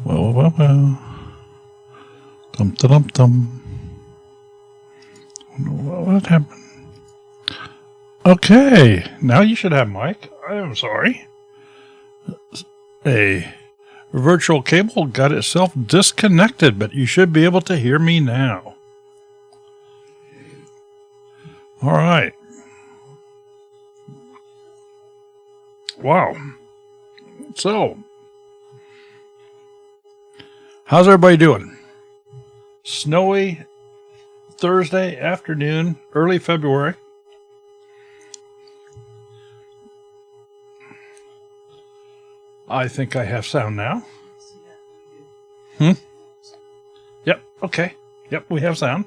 Well. Dum. What happened? Okay, now you should have mic. I am sorry. A virtual cable got itself disconnected, but you should be able to hear me now. All right. Wow. So, how's everybody doing? Snowy Thursday afternoon, early February. I think I have sound now. Yep. Okay. Yep. We have sound.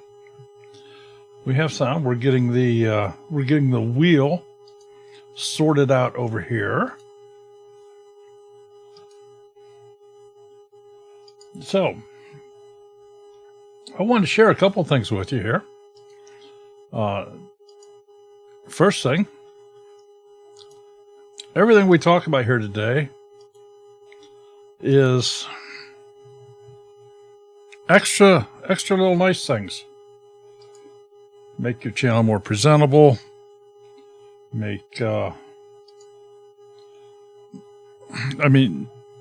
We're getting the wheel sorted out over here. So, I want to share a couple things with you here. First thing, everything we talk about here today is extra little nice things. Make your channel more presentable.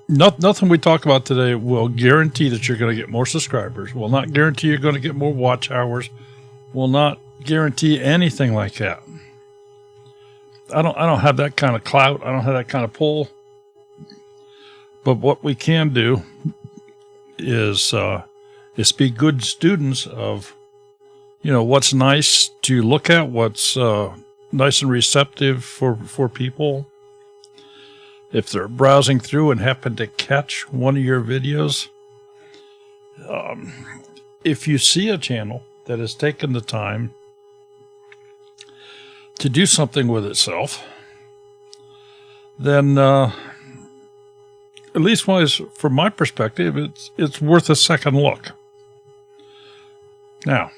Nothing we talk about today will guarantee that you're going to get more subscribers. Will not guarantee you're going to get more watch hours. Will not guarantee anything like that. I don't have that kind of clout. I don't have that kind of pull. But what we can do is be good students of, what's nice to look at, what's nice and receptive for people. If they're browsing through and happen to catch one of your videos, if you see a channel that has taken the time to do something with itself, then at least from my perspective, it's worth a second look. Now,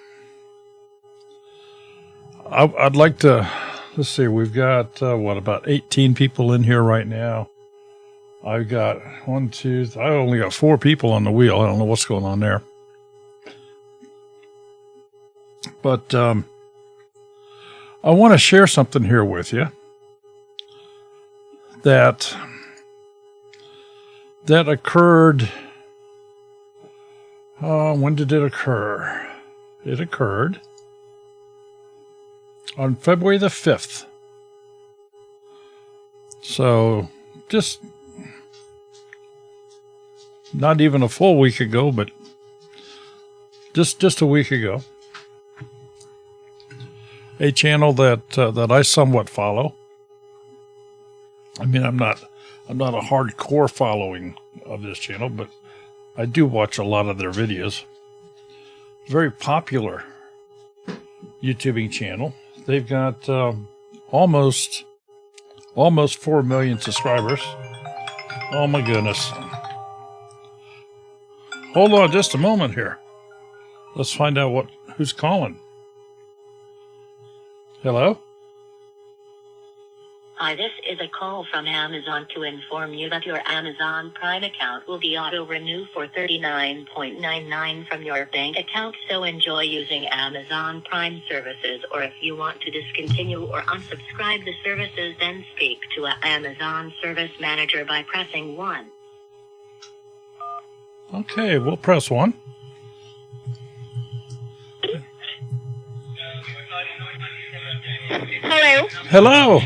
I'd like to. Let's see, we've got, about 18 people in here right now. I've got I only got 4 people on the wheel. I don't know what's going on there. But I want to share something here with you that occurred. When did it occur? It occurred on February the 5th. So, just not even a full week ago, but just a week ago. A channel that I somewhat follow. I mean, I'm not a hardcore following of this channel, but I do watch a lot of their videos. Very popular YouTubing channel. They've got almost 4 million subscribers. Oh my goodness. Hold on just a moment here. Let's find out who's calling. Hello? Hi, this is a call from Amazon to inform you that your Amazon Prime account will be auto-renew for $39.99 from your bank account, so enjoy using Amazon Prime services, or if you want to discontinue or unsubscribe the services, then speak to an Amazon Service Manager by pressing 1. Okay, we'll press 1. Hello. Hello.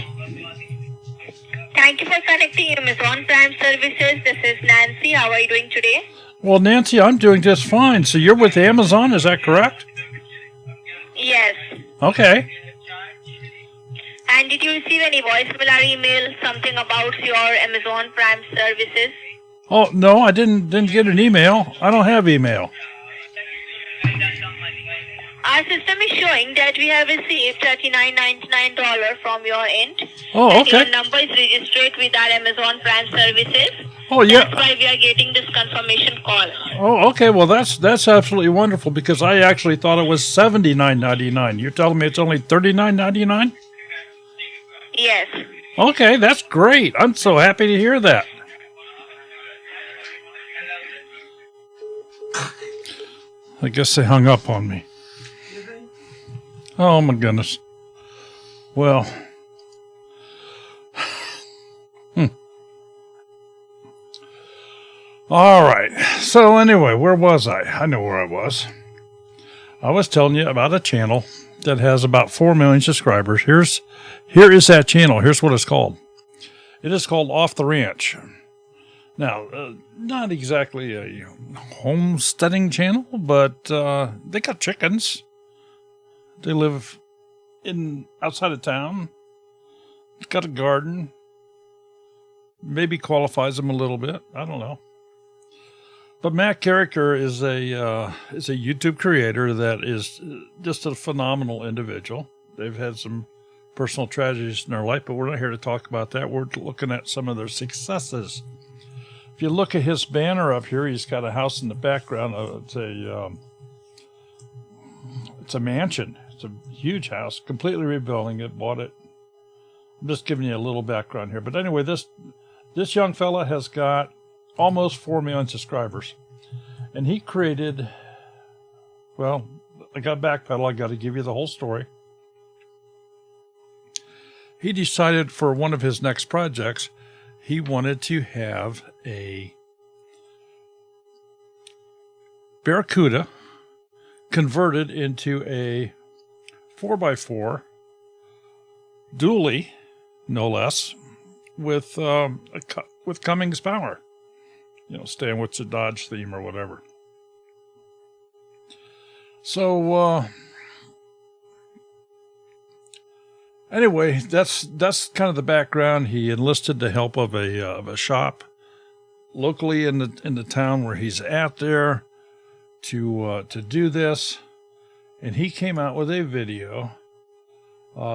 Thank you for connecting Amazon Prime Services. This is Nancy. How are you doing today? Well, Nancy, I'm doing just fine. So you're with Amazon, is that correct? Yes. Okay. And did you receive any voicemail or email, something about your Amazon Prime services? Oh, no, I didn't get an email. I don't have email. Our system is showing that we have received $39.99 from your end. Oh, okay. And your number is registered with our Amazon Prime services. Oh, yeah. That's why we are getting this confirmation call. Oh, okay. Well, that's absolutely wonderful, because I actually thought it was $79.99. You're telling me it's only $39.99? Yes. Okay, that's great. I'm so happy to hear that. I guess they hung up on me. Oh my goodness. Well. All right. So anyway, where was I? I know where I was. I was telling you about a channel that has about 4 million subscribers. Here is that channel. Here's what it's called. It is called Off the Ranch. Now, not exactly a homesteading channel, but they got chickens. They live outside of town. Got a garden. Maybe qualifies them a little bit. I don't know. But Matt Carricker is a YouTube creator that is just a phenomenal individual. They've had some personal tragedies in their life, but we're not here to talk about that. We're looking at some of their successes. If you look at his banner up here, he's got a house in the background. It's a mansion. It's a huge house, completely rebuilding it, bought it. I'm just giving you a little background here. But anyway, this young fella has got almost 4 million subscribers. And he created, well, I got backpedal. I got to give you the whole story. He decided for one of his next projects, he wanted to have a Barracuda converted into a 4x4 dually, no less, with Cummins power. You know, staying with the Dodge theme or whatever. So, anyway, that's kind of the background. He enlisted the help of a shop locally in the town where he's at there to do this, and he came out with a video.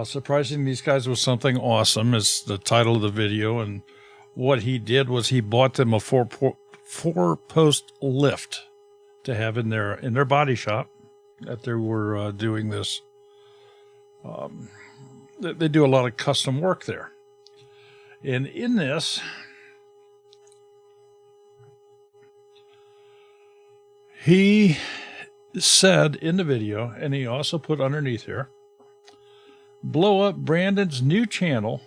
Surprising these guys with something awesome is the title of the video, and what he did was he bought them a four-post lift to have in their body shop that they were doing this. They do a lot of custom work there. And in this, he said in the video, and he also put underneath here, blow up Brandon's new channel.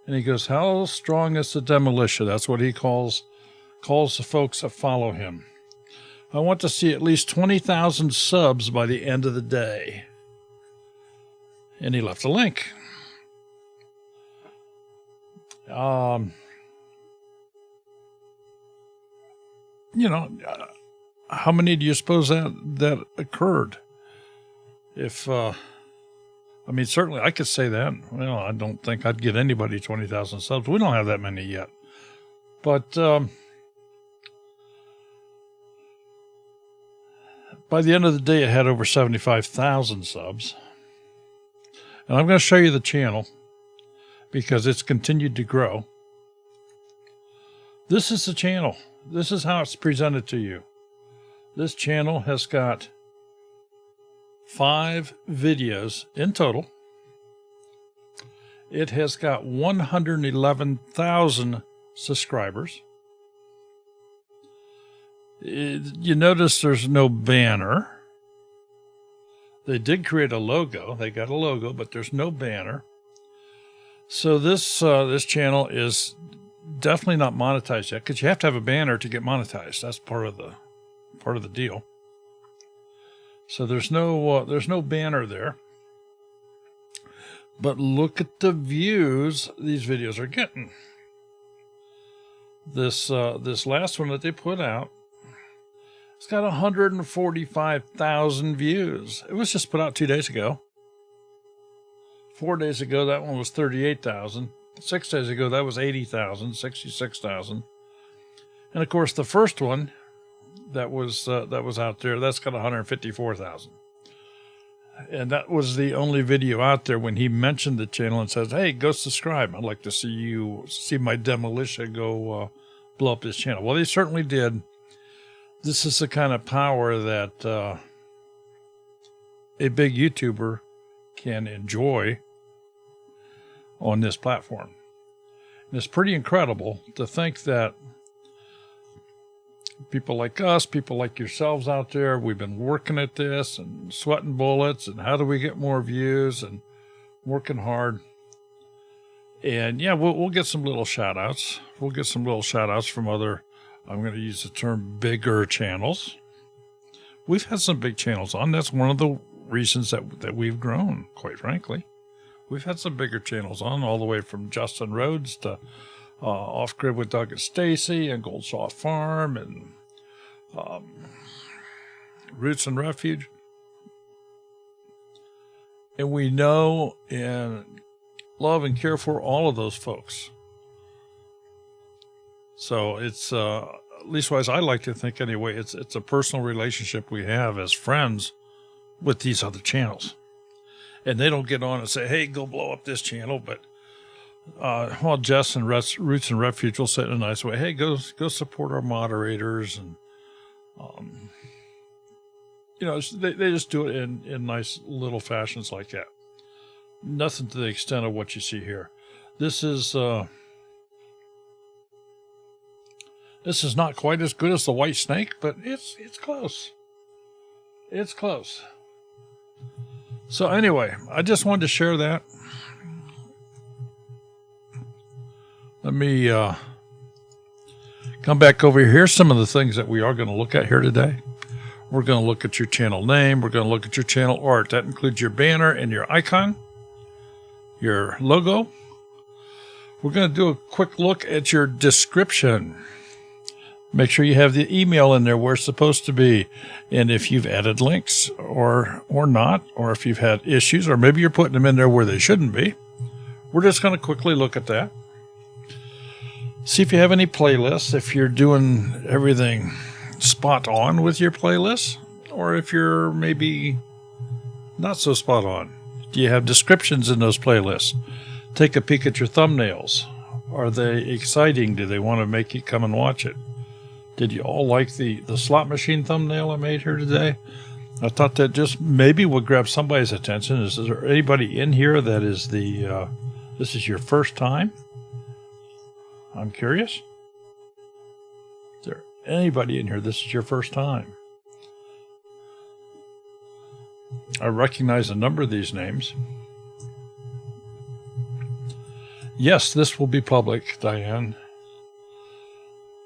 And he goes, how strong is the demolition? That's what he calls the folks that follow him. I want to see at least 20,000 subs by the end of the day. And he left a link. You know, how many do you suppose that occurred? If, I mean, certainly I could say that. Well, I don't think I'd get anybody 20,000 subs. We don't have that many yet. But by the end of the day, it had over 75,000 subs. And I'm going to show you the channel because it's continued to grow. This is the channel. This is how it's presented to you. This channel has got 5 videos in total. It has got 111,000 subscribers. You notice there's no banner. They did create a logo. They got a logo, but there's no banner. So this channel is definitely not monetized yet because you have to have a banner to get monetized. That's part of the deal. So there's no banner there. But look at the views these videos are getting. This last one that they put out, it's got 145,000 views. It was just put out 2 days ago. 4 days ago, that one was 38,000. 6 days ago, that was 80,000, 66,000. And of course, the first one that was out there, that's got 154,000. And that was the only video out there when he mentioned the channel and says, "Hey, go subscribe. I'd like to see my demolition go blow up this channel." Well, they certainly did. This is the kind of power that a big YouTuber can enjoy on this platform. And it's pretty incredible to think that People like us, people like yourselves out there, we've been working at this and sweating bullets and how do we get more views and working hard. And yeah, we'll get some little shout outs. We'll get some little shout outs from other, I'm going to use the term bigger channels. We've had some big channels on. That's one of the reasons that we've grown, quite frankly. We've had some bigger channels on, all the way from Justin Rhodes to Off Grid with Doug and Stacy and Goldsaw Farm and Roots and Refuge. And we know and love and care for all of those folks. So it's, at least wise I like to think anyway, it's a personal relationship we have as friends with these other channels. And they don't get on and say, hey, go blow up this channel. But while Jess and Roots and Refuge will say it in a nice way, hey, go support our moderators. And, they just do it in nice little fashions like that. Nothing to the extent of what you see here. This is not quite as good as the White Snake, but it's close. It's close. So anyway, I just wanted to share that. Let me come back over here. Here's some of the things that we are going to look at here today. We're going to look at your channel name. We're going to look at your channel art. That includes your banner and your icon, your logo. We're going to do a quick look at your description. Make sure you have the email in there where it's supposed to be. And if you've added links or not, or if you've had issues, or maybe you're putting them in there where they shouldn't be, we're just going to quickly look at that. See if you have any playlists, if you're doing everything spot on with your playlists, or if you're maybe not so spot on. Do you have descriptions in those playlists? Take a peek at your thumbnails. Are they exciting? Do they want to make you come and watch it? Did you all like the slot machine thumbnail I made here today? I thought that just maybe would grab somebody's attention. Is there anybody in here that is this is your first time? I'm curious. Is there anybody in here this is your first time? I recognize a number of these names. Yes, this will be public, Diane.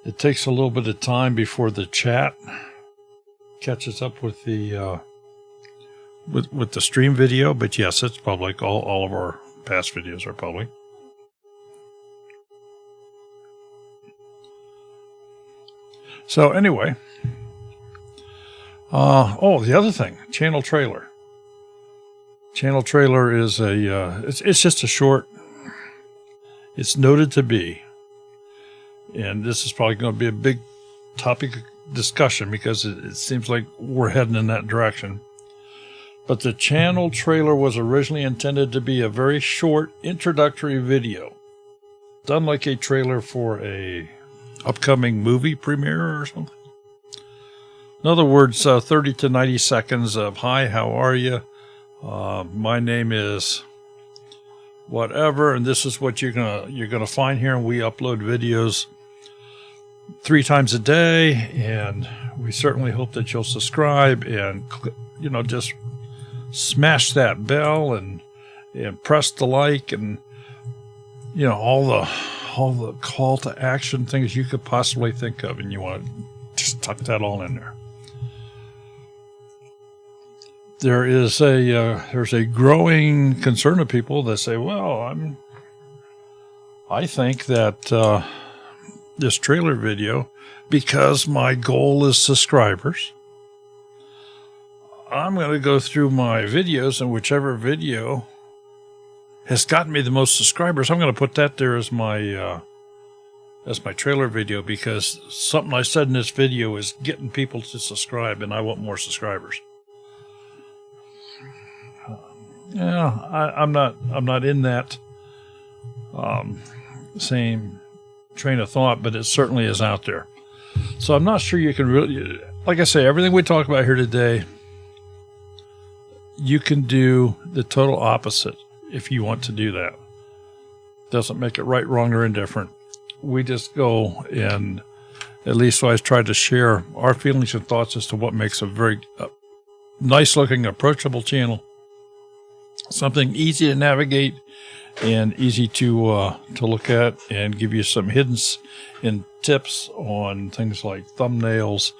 It takes a little bit of time before the chat catches up with the with the stream video, but yes, it's public. All of our past videos are public. So anyway, the other thing, channel trailer. Channel trailer is it's just a short. It's noted to be. And this is probably going to be a big topic of discussion because it seems like we're heading in that direction. But the channel trailer was originally intended to be a very short introductory video, done like a trailer for a upcoming movie premiere or something. In other words, 30 to 90 seconds of, hi, how are you? My name is whatever, and this is what you're gonna find here. And we upload videos 3 times a day, and we certainly hope that you'll subscribe and just smash that bell and press the like and all the call to action things you could possibly think of, and you want to just tuck that all in there. There's a growing concern of people that say, well, I think that this trailer video, because my goal is subscribers, I'm going to go through my videos, and whichever video has gotten me the most subscribers, I'm going to put that there as my trailer video, because something I said in this video is getting people to subscribe, and I want more subscribers. I'm not in that same train of thought, but it certainly is out there. So I'm not sure you can really, like I say, everything we talk about here today, you can do the total opposite if you want to do that. Doesn't make it right, wrong, or indifferent. We just go and at least I tried to share our feelings and thoughts as to what makes a very nice-looking, approachable channel. Something easy to navigate and easy to look at, and give you some hints and tips on things like thumbnails.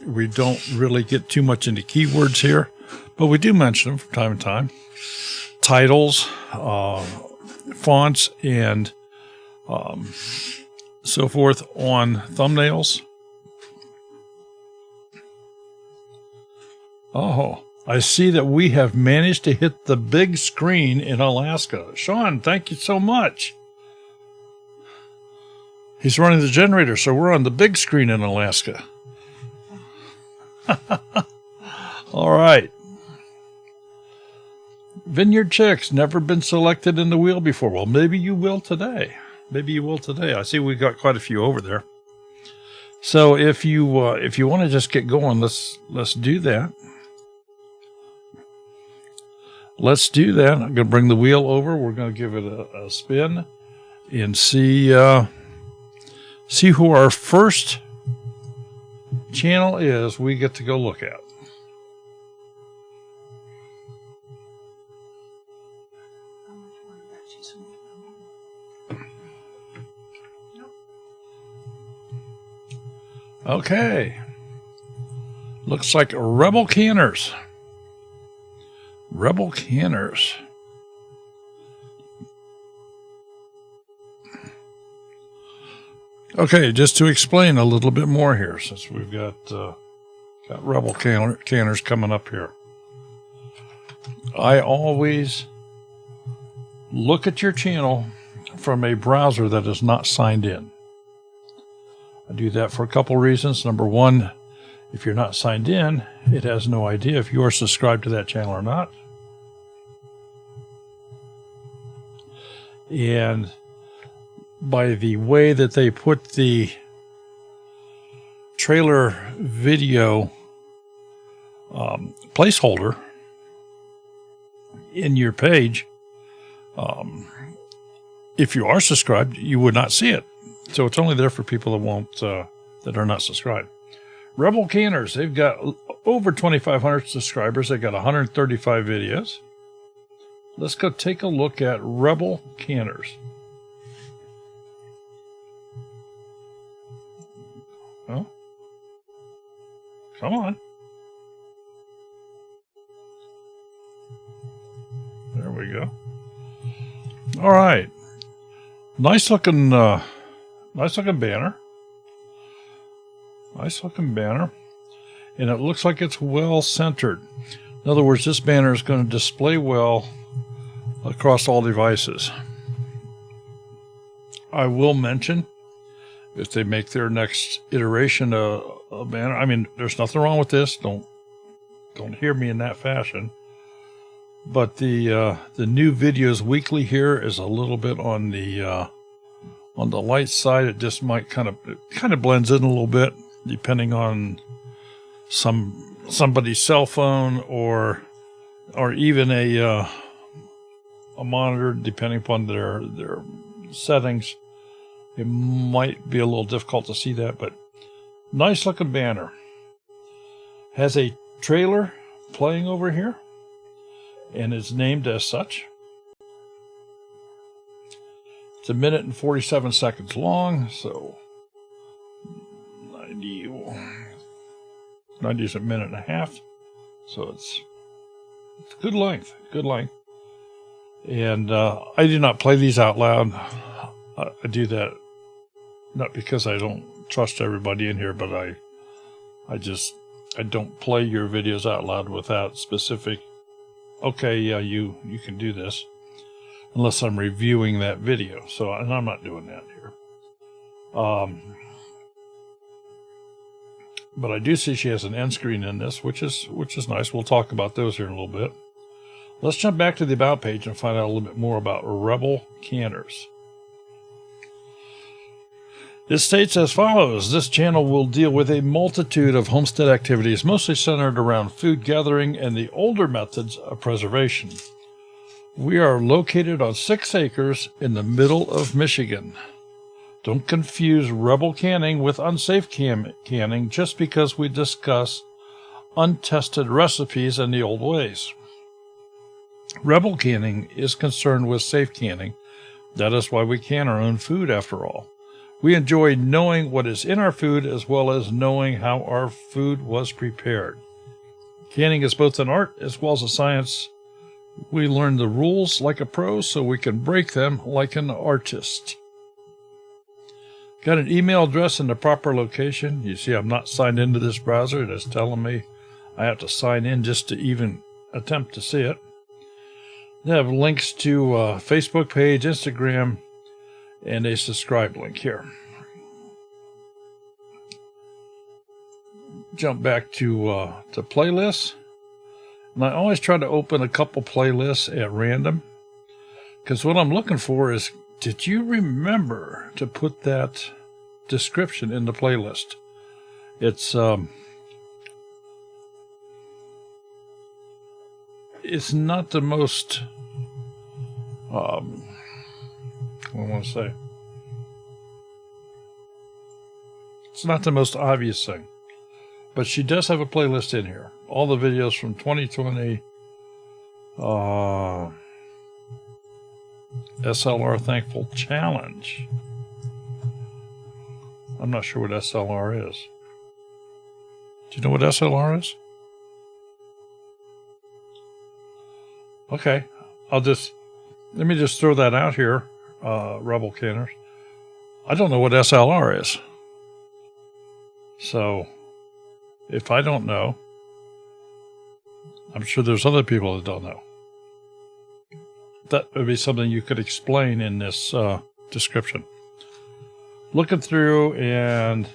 We don't really get too much into keywords here, but we do mention them from time to time. Titles, fonts, and so forth on thumbnails. Oh, I see that we have managed to hit the big screen in Alaska. Sean, thank you so much. He's running the generator, so we're on the big screen in Alaska. All right. Vineyard Chicks, never been selected in the wheel before. Well, maybe you will today. Maybe you will today. I see we got quite a few over there. So if you want to just get going, let's do that. Let's do that. I'm going to bring the wheel over. We're going to give it a spin and see who our first channel is we get to go look at. Okay. Looks like Rebel Canners. Rebel Canners. Okay, just to explain a little bit more here, since we've got Rebel Canners coming up here. I always look at your channel from a browser that is not signed in. I do that for a couple reasons. Number one, if you're not signed in, it has no idea if you are subscribed to that channel or not. And by the way that they put the trailer video placeholder in your page, if you are subscribed, you would not see it. So it's only there for people that are not subscribed. Rebel Canners, they've got over 2,500 subscribers. They got 135 videos. Let's go take a look at Rebel Canners. Oh, come on. There we go. All right. Nice looking banner. Nice looking banner. And it looks like it's well centered. In other words, this banner is going to display well across all devices. I will mention, if they make their next iteration a banner, I mean, there's nothing wrong with this. Don't hear me in that fashion. But the new videos weekly here is a little bit on the light side. It just might kind of blends in a little bit, depending on somebody's cell phone or even a monitor, depending upon their settings. It might be a little difficult to see that, but nice looking banner. Has a trailer playing over here, and is named as such. It's 1 minute and 47 seconds long, so 90 is 1.5 minutes, so it's good length, And I do not play these out loud. I do that not because I don't trust everybody in here, but I don't play your videos out loud without specific, okay, yeah, you can do this, unless I'm reviewing that video. So, and I'm not doing that here. But I do see she has an end screen in this, which is nice. We'll talk about those here in a little bit. Let's jump back to the About page and find out a little bit more about Rebel Canners. It states as follows: this channel will deal with a multitude of homestead activities, mostly centered around food gathering and the older methods of preservation. We are located on 6 acres in the middle of Michigan. Don't confuse rebel canning with unsafe canning just because we discuss untested recipes and the old ways. Rebel canning is concerned with safe canning. That is why we can our own food, after all. We enjoy knowing what is in our food as well as knowing how our food was prepared. Canning is both an art as well as a science. We learn the rules like a pro so we can break them like an artist. Got an email address in the proper location. You see I'm not signed into this browser. It is telling me I have to sign in just to even attempt to see it. They have links to Facebook page, Instagram, and a subscribe link here. Jump back to playlists. And I always try to open a couple playlists at random, because what I'm looking for is, did you remember to put that description in the playlist? It's not the most, what do I want to say? It's not the most obvious thing. But she does have a playlist in here. All the videos from 2020, SLR Thankful Challenge. I'm not sure what SLR is. Do you know what SLR is? Okay, let me just throw that out here, Rebel Canners. I don't know what SLR is. So, if I don't know, I'm sure there's other people that don't know. That would be something you could explain in this description. Looking through and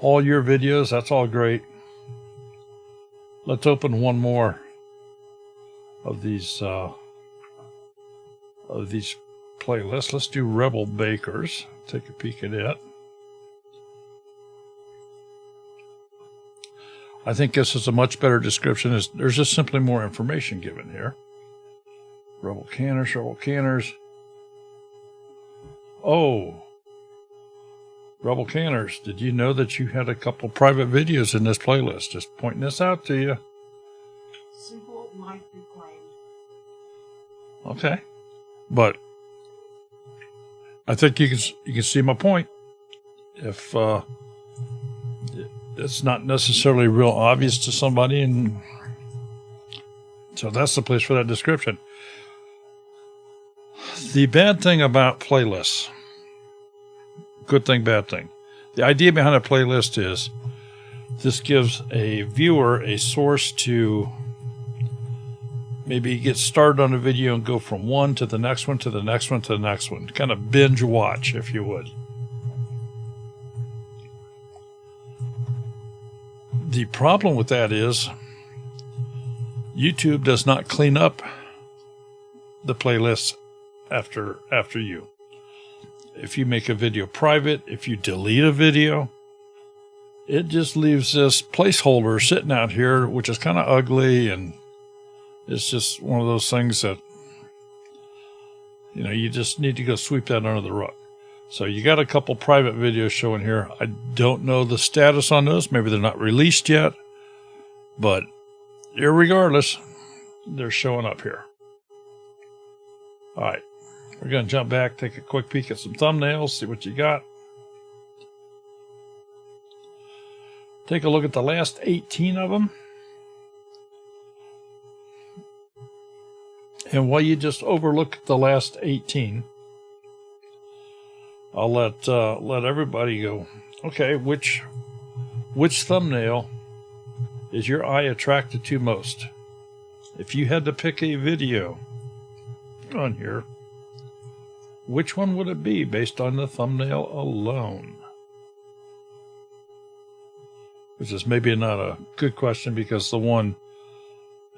all your videos, that's all great. Let's open one more of these playlists. Let's do Rebel Bakers. Take a peek at it. I think this is a much better description. There's just simply more information given here. Rebel Canners, Rebel Canners. Oh, Rebel Canners, did you know that you had a couple private videos in this playlist? Just pointing this out to you. Simple might be claimed. Okay, but I think you can see my point. If it's not necessarily real obvious to somebody, and so that's the place for that description. The bad thing about playlists, good thing, bad thing. The idea behind a playlist is this gives a viewer a source to maybe get started on a video and go from one to the next one to the next one to the next one. Kind of binge watch, if you would. The problem with that is YouTube does not clean up the playlists after you. If you make a video private, if you delete a video, it just leaves this placeholder sitting out here, which is kind of ugly, and it's just one of those things that, you just need to go sweep that under the rug. So you got a couple private videos showing here. I don't know the status on those. Maybe they're not released yet. But irregardless, they're showing up here. All right. We're going to jump back, take a quick peek at some thumbnails, see what you got. Take a look at the last 18 of them. And while you just overlook the last 18, I'll let everybody go, okay, which thumbnail is your eye attracted to most? If you had to pick a video on here, which one would it be based on the thumbnail alone? Which is maybe not a good question, because the one,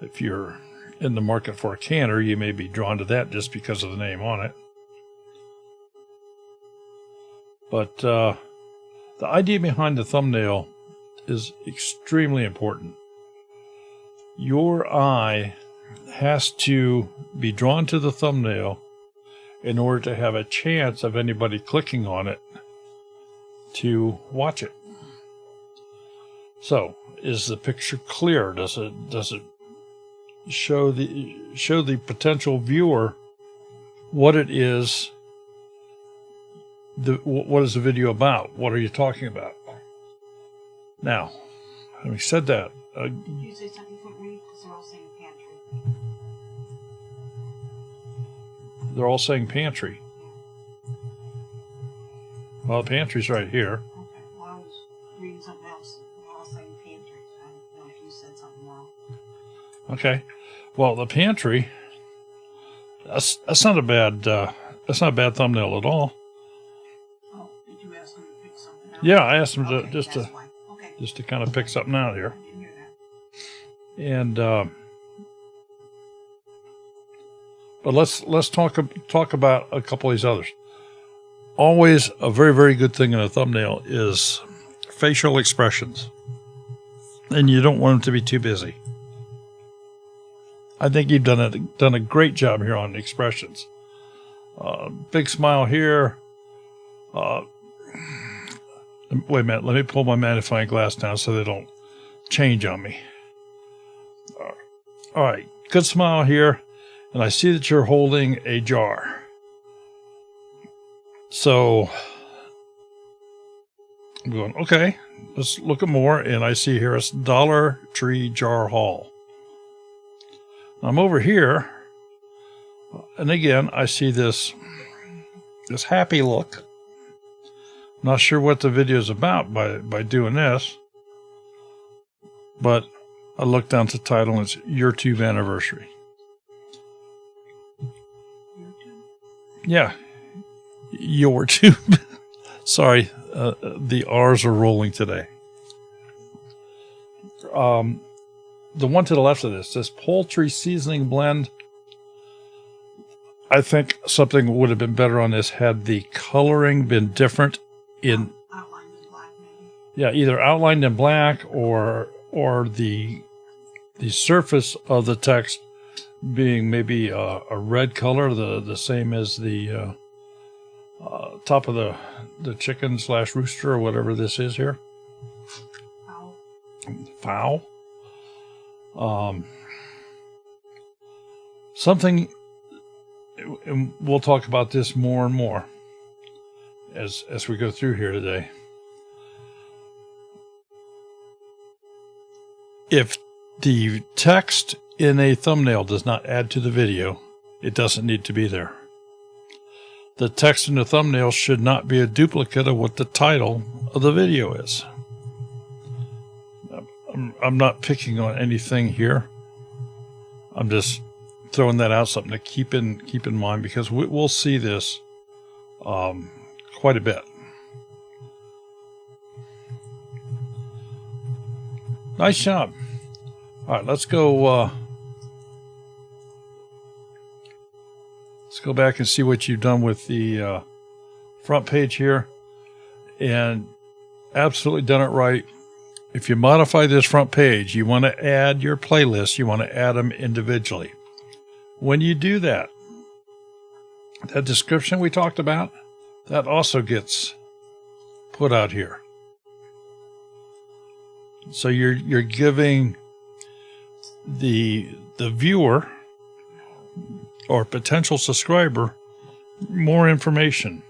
if you're in the market for a canner, you may be drawn to that just because of the name on it. But the idea behind the thumbnail is extremely important. Your eye has to be drawn to the thumbnail, in order to have a chance of anybody clicking on it to watch it. So, is the picture clear? Does it show the potential viewer what it is? What is the video about? What are you talking about? Now, having said that, Did you say something couldn't read? Because they're all saying pantry. they're all saying pantry. Well, the pantry's right here. Okay. Well, I was reading something else. They're all saying pantry. I don't know if you said something wrong. Okay. Well, the pantry. That's not a bad thumbnail at all. Oh, did you ask them to pick something out? Yeah, I asked them Okay, just that's why. Okay. to kind of pick something out here. I didn't hear that. And but let's talk about a couple of these others. Always a very, very good thing in a thumbnail is facial expressions, and you don't want them to be too busy. I think you've done a great job here on expressions. Big smile here. Wait a minute. Let me pull my magnifying glass down so they don't change on me. All right. Good smile here. And I see that you're holding a jar. So I'm going, okay, let's look at more. And I see here it's Dollar Tree Jar Haul. I'm over here. And again, I see this happy look. Not sure what the video is about by doing this. But I look down to the title and it's YouTube Anniversary. Yeah, your tube. Sorry, the R's are rolling today. The one to the left of this poultry seasoning blend. I think something would have been better on this had the coloring been different in Outlined in black, maybe. yeah, either outlined in black or the surface of the text being maybe a red color, the same as the top of the chicken / rooster or whatever this is here. Fowl. Something, and we'll talk about this more and more as we go through here today. If the text in a thumbnail does not add to the video, it doesn't need to be there. The text in the thumbnail should not be a duplicate of what the title of the video is. I'm not picking on anything here. I'm just throwing that out, something to keep in mind, because we'll see this quite a bit. Nice job. All right, let's go. Let's go back and see what you've done with the front page here, and absolutely done it right. If you modify this front page, you want to add your playlists. You want to add them individually. When you do that, that description we talked about, that also gets put out here. So you're giving the viewer or potential subscriber more information.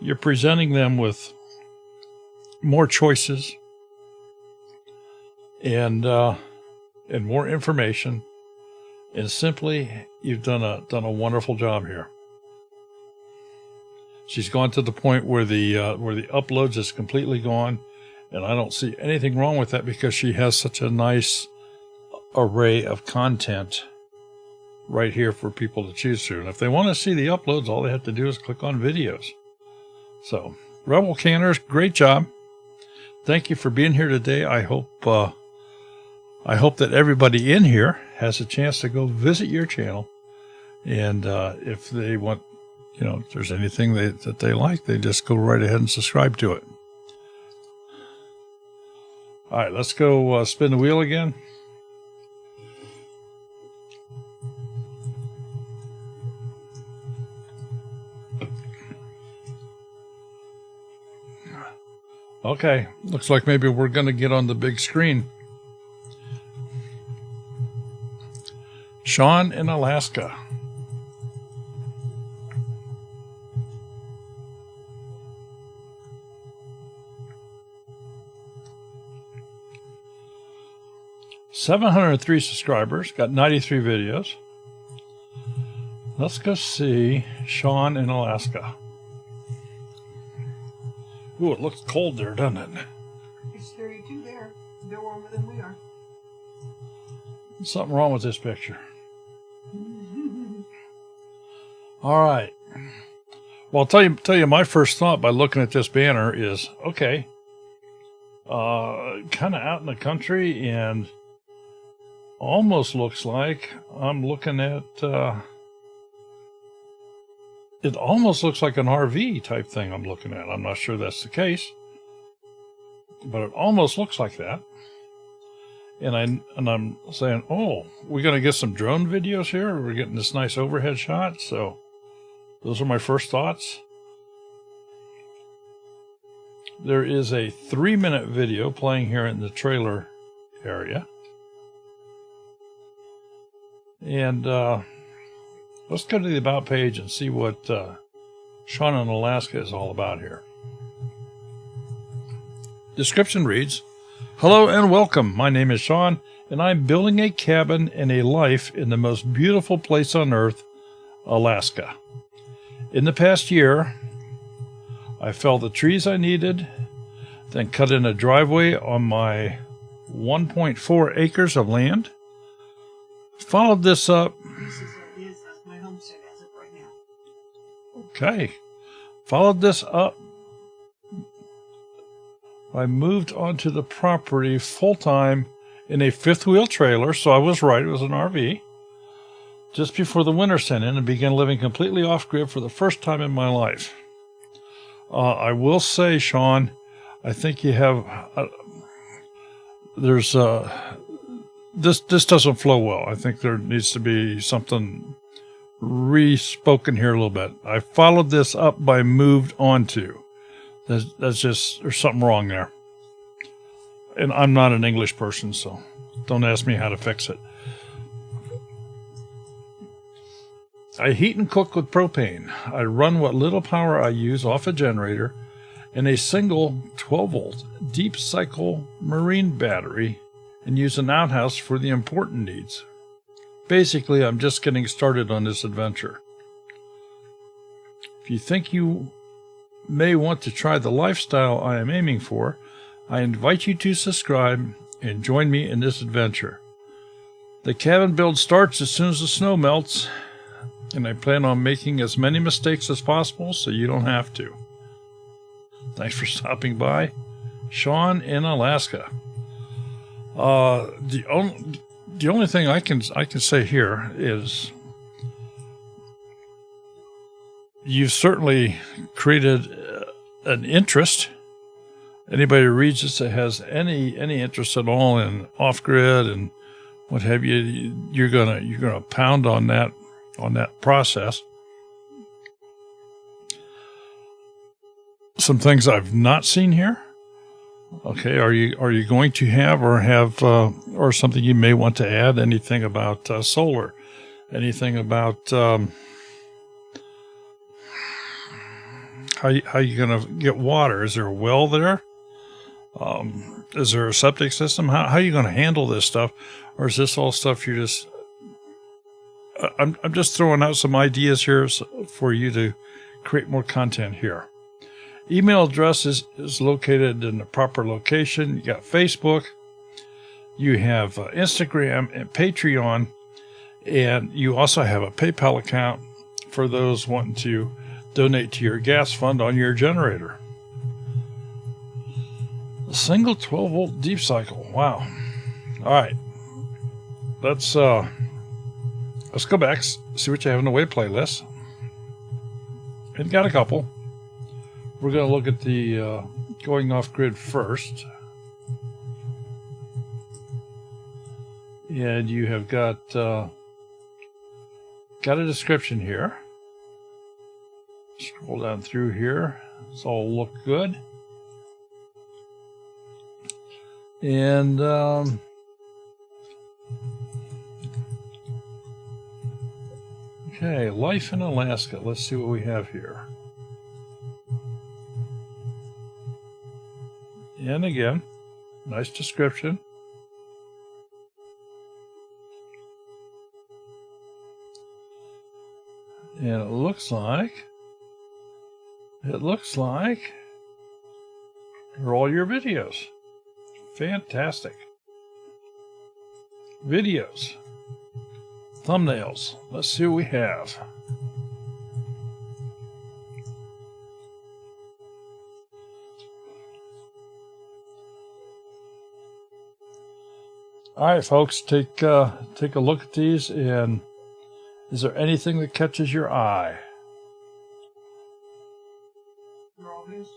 You're presenting them with more choices and more information, and simply you've done a wonderful job here. She's gone to the point where the uploads is completely gone, and I don't see anything wrong with that because she has such a nice array of content right here for people to choose through. And if they want to see the uploads, all they have to do is click on videos. So, Rebel Canners, great job. Thank you for being here today. I hope that everybody in here has a chance to go visit your channel. And if they want, if there's anything that they like, they just go right ahead and subscribe to it. All right, let's go spin the wheel again. Okay, looks like maybe we're going to get on the big screen. Sean in Alaska. $703 subscribers, got 93 videos. Let's go see Sean in Alaska. Ooh, it looks cold there, doesn't it? It's 32 there. They're warmer than we are. Something wrong with this picture. All right. Well, I'll tell you my first thought by looking at this banner is, okay, kind of out in the country, and almost looks like I'm looking at, it almost looks like an RV type thing I'm looking at. I'm not sure that's the case, but it almost looks like that. And I'm saying, oh, we're going to get some drone videos here. We're getting this nice overhead shot. So those are my first thoughts. There is a 3-minute video playing here in the trailer area. And let's go to the About page and see what Sean in Alaska is all about here. Description reads, hello and welcome. My name is Sean, and I'm building a cabin and a life in the most beautiful place on earth, Alaska. In the past year, I felled the trees I needed, then cut in a driveway on my 1.4 acres of land. Followed this up. That's my homestead as of right now. Okay. Followed this up. I moved onto the property full-time in a fifth-wheel trailer, so I was right, it was an RV, just before the winter set in, and began living completely off-grid for the first time in my life. I will say, Sean, I think you have, this doesn't flow well. I think there needs to be something re-spoken here a little bit. I followed this up by moved onto. That's just, there's something wrong there. And I'm not an English person, so don't ask me how to fix it. I heat and cook with propane. I run what little power I use off a generator and a single 12-volt deep cycle marine battery, and use an outhouse for the important needs. Basically, I'm just getting started on this adventure. If you think you may want to try the lifestyle I am aiming for, I invite you to subscribe and join me in this adventure. The cabin build starts as soon as the snow melts, and I plan on making as many mistakes as possible so you don't have to. Thanks for stopping by. Sean in Alaska. The only thing I can say here is you've certainly created an interest. Anybody who reads this that has any interest at all in off-grid and what have you, you're gonna pound on that process. Some things I've not seen here. Okay, are you going to have or something you may want to add? Anything about solar? Anything about how you going to get water? Is there a well there? Is there a septic system? How are you going to handle this stuff? Or is this all stuff you just... I'm just throwing out some ideas here for you to create more content here. Email address is located in the proper location. You got Facebook, you have Instagram and Patreon, and you also have a PayPal account for those wanting to donate to your gas fund on your generator. A single 12-volt deep cycle. Wow. All right. Let's go back, see what you have in the way playlist. And got a couple. We're going to look at the going off grid first. And you have got a description here. Scroll down through here. It's all look good. And okay, life in Alaska. Let's see what we have here. And again, nice description. And it looks like they're all your videos. Fantastic. Videos. Thumbnails. Let's see what we have. All right, folks, take a look at these, and is there anything that catches your eye? You're all his.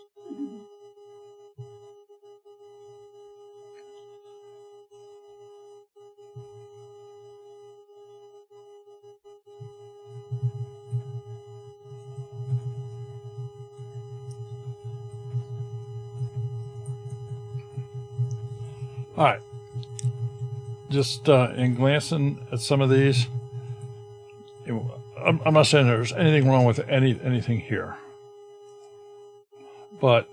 All right. Just in glancing at some of these, I'm not saying there's anything wrong with anything here, but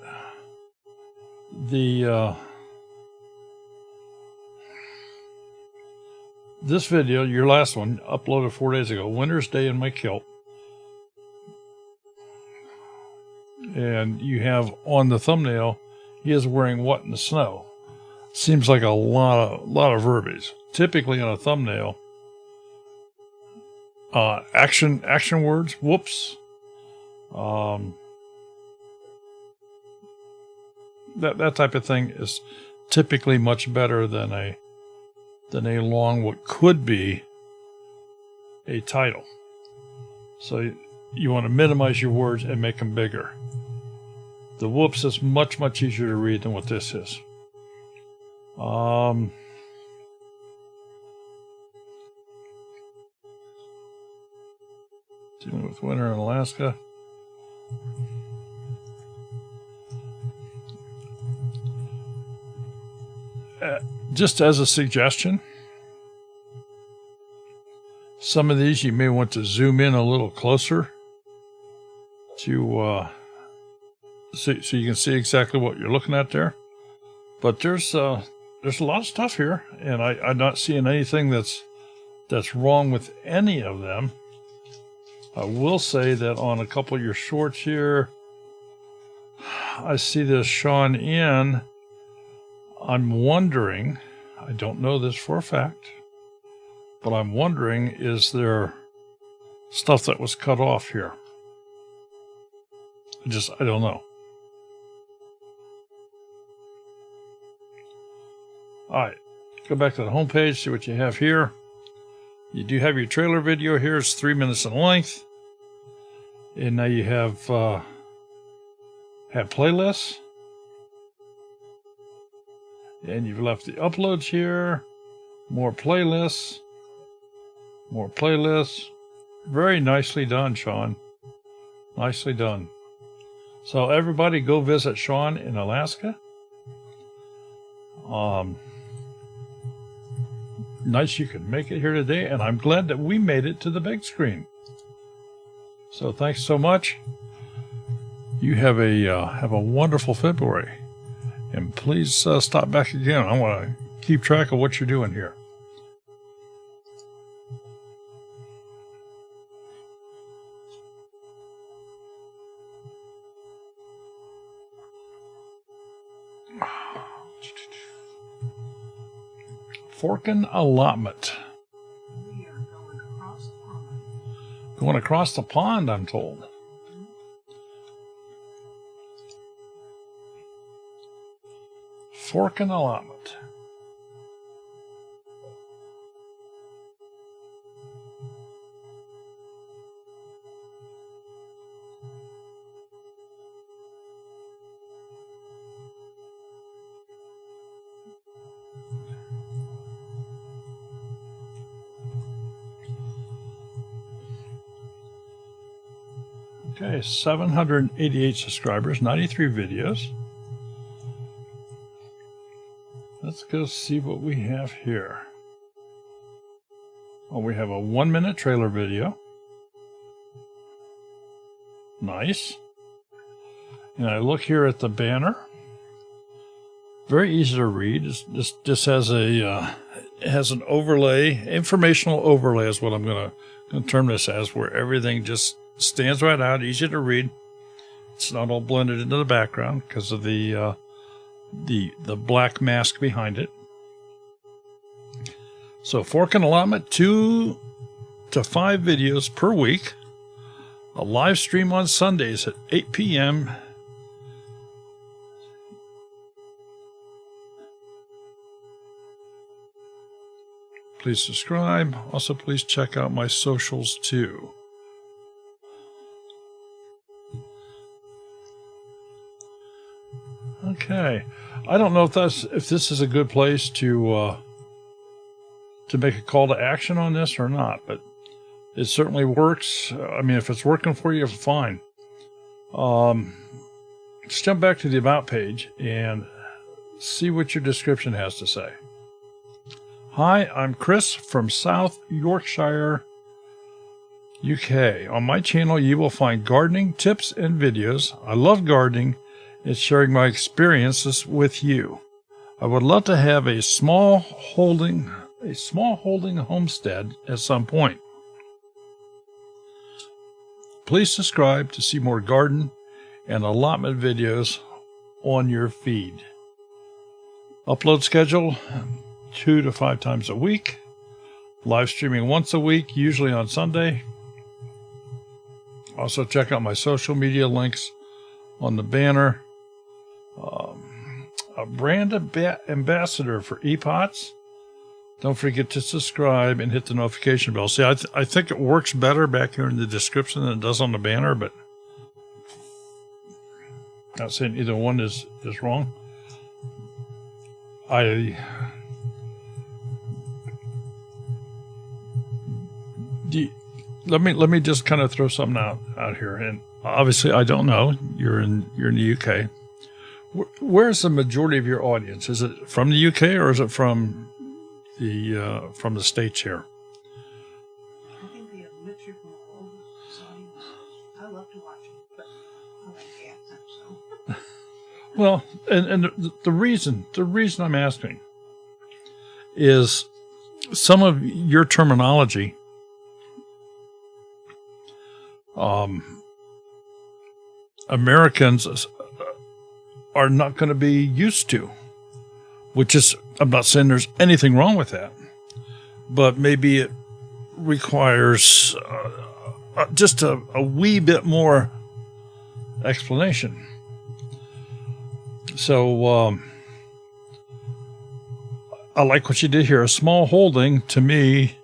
this video, your last one, uploaded 4 days ago, Winter's Day in My Kilt, and you have on the thumbnail, he is wearing what in the snow? Seems like a lot of verbiage. Typically on a thumbnail, action words. Whoops. That type of thing is typically much better than a long what could be a title. So you want to minimize your words and make them bigger. The whoops is much easier to read than what this is. Dealing with winter in Alaska. Just as a suggestion, some of these you may want to zoom in a little closer to so you can see exactly what you're looking at there. But there's a lot of stuff here, and I'm not seeing anything that's wrong with any of them. I will say that on a couple of your shorts here, I see this Sean in. I'm wondering, I don't know this for a fact, but I'm wondering, is there stuff that was cut off here? I don't know. All right, go back to the home page, see what you have here. You do have your trailer video here. It's 3 minutes in length. And now you have playlists. And you've left the uploads here. More playlists. More playlists. Very nicely done, Sean. Nicely done. So everybody go visit Sean in Alaska. Nice you could make it here today, and I'm glad that we made it to the big screen. So thanks so much. You have a wonderful February, and please stop back again. I want to keep track of what you're doing here. Forkin allotment. We are going across the pond. Going across the pond, I'm told. Forkin allotment. Okay, 788 subscribers, 93 videos. That's go see what we have here. Oh, we have a 1-minute trailer video. Nice. And I look here at the banner. Very easy to read. This just has an overlay, informational overlay is what I'm going to term this as, where everything just stands right out, easy to read. It's not all blended into the background because of the black mask behind it. So fork and allotment, 2 to 5 videos per week. A live stream on Sundays at 8 p.m. Please subscribe. Also, please check out my socials too. Okay. I don't know if this is a good place to make a call to action on this or not, but it certainly works. I mean, if it's working for you, fine. Just jump back to the About page and see what your description has to say. Hi, I'm Chris from South Yorkshire, UK. On my channel, you will find gardening tips and videos. I love gardening and sharing my experiences with you. I would love to have a small holding homestead at some point. Please subscribe to see more garden and allotment videos on your feed. Upload schedule 2 to 5 times a week. Live streaming once a week, usually on Sunday. Also check out my social media links on the banner. A brand ambassador for ePots. Don't forget to subscribe and hit the notification bell. See, I think it works better back here in the description than it does on the banner, but not saying either one is wrong. Let me just kind of throw something out here, and obviously I don't know. You're in the UK. Where's the majority of your audience? Is it from the UK or is it from the States here? I think we have Richard from all over, so I love to watch it, but I like the accent, so. Well, and the reason I'm asking is some of your terminology Americans are not going to be used to, which is, I'm not saying there's anything wrong with that, but maybe it requires just a wee bit more explanation. So I like what you did here. A small holding to me,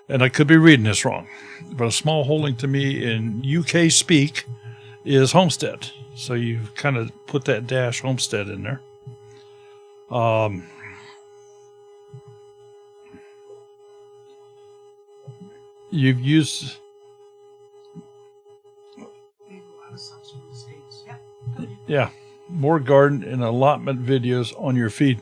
and I could be reading this wrong, but a small holding to me in UK speak is homestead. So you kind of put that dash homestead in there. You've used yeah, more garden and allotment videos on your feed.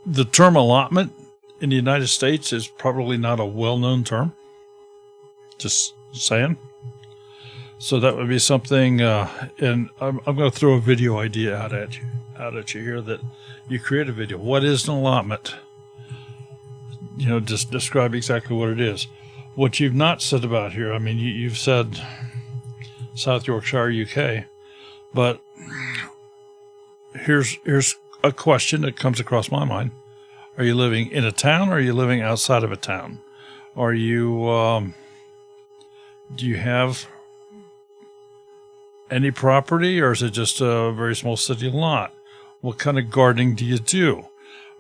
The term allotment in the United States is probably not a well-known term. Just saying. So that would be something, and I'm going to throw a video idea out at you here, that you create a video. What is an allotment? You know, just describe exactly what it is. What you've not said about here, I mean, you've said South Yorkshire, UK, but here's a question that comes across my mind. Are you living in a town or are you living outside of a town? Are you, do you have any property, or is it just a very small city lot? What kind of gardening do you do?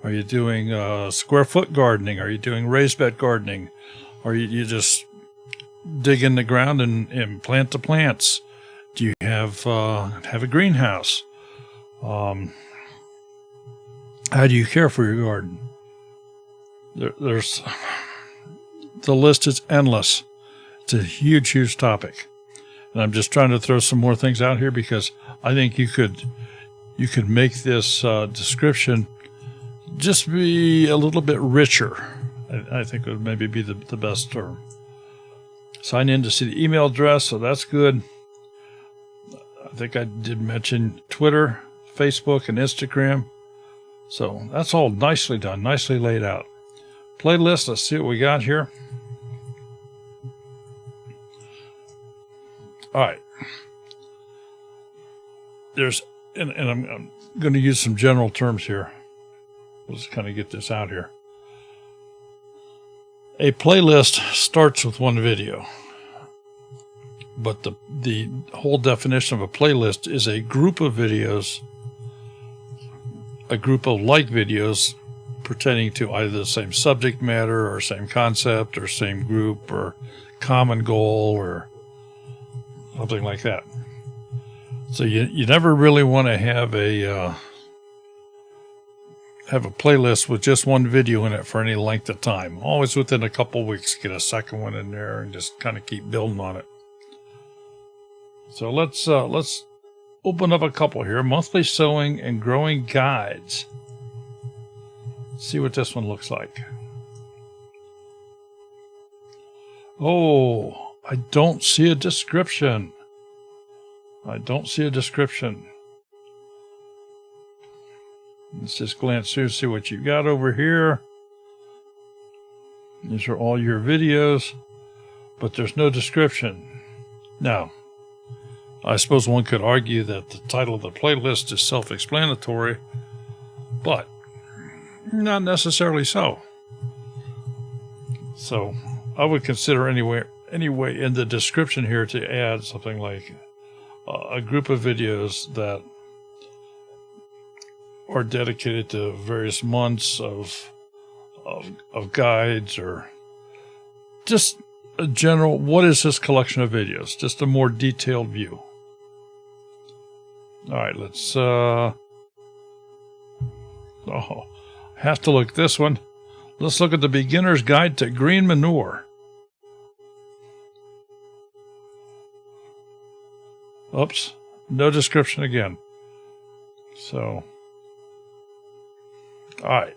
Are you doing square foot gardening? Are you doing raised bed gardening? Or you just dig in the ground and plant the plants? Do you have a greenhouse? How do you care for your garden? There's the list is endless. It's a huge topic. And I'm just trying to throw some more things out here because I think you could you could make this description just be a little bit richer. I think it would maybe be the best term. Sign in to see the email address, so that's good. I think I did mention Twitter, Facebook, and Instagram. So that's all nicely done, nicely laid out. Playlist, let's see what we got here. All right. There's, and I'm going to use some general terms here. Let's kind of get this out here. A playlist starts with one video, but the whole definition of a playlist is a group of videos, a group of like videos pertaining to either the same subject matter or same concept or same group or common goal or something like that. So you never really want to have a playlist with just one video in it for any length of time. Always within a couple of weeks, get a second one in there and just kind of keep building on it. So let's open up a couple here. Monthly Sewing and Growing Guides. See what this one looks like. Oh, I don't see a description. Let's just glance through, see what you got over here. These are all your videos, but there's no description. Now, I suppose one could argue that the title of the playlist is self-explanatory, but not necessarily so. So I would consider anyway in the description here to add something like a group of videos that are dedicated to various months of guides, or just a general, what is this collection of videos? Just a more detailed view. All right, let's have to look at this one. Let's look at the Beginner's Guide to Green Manure. Oops, no description again. So, all right.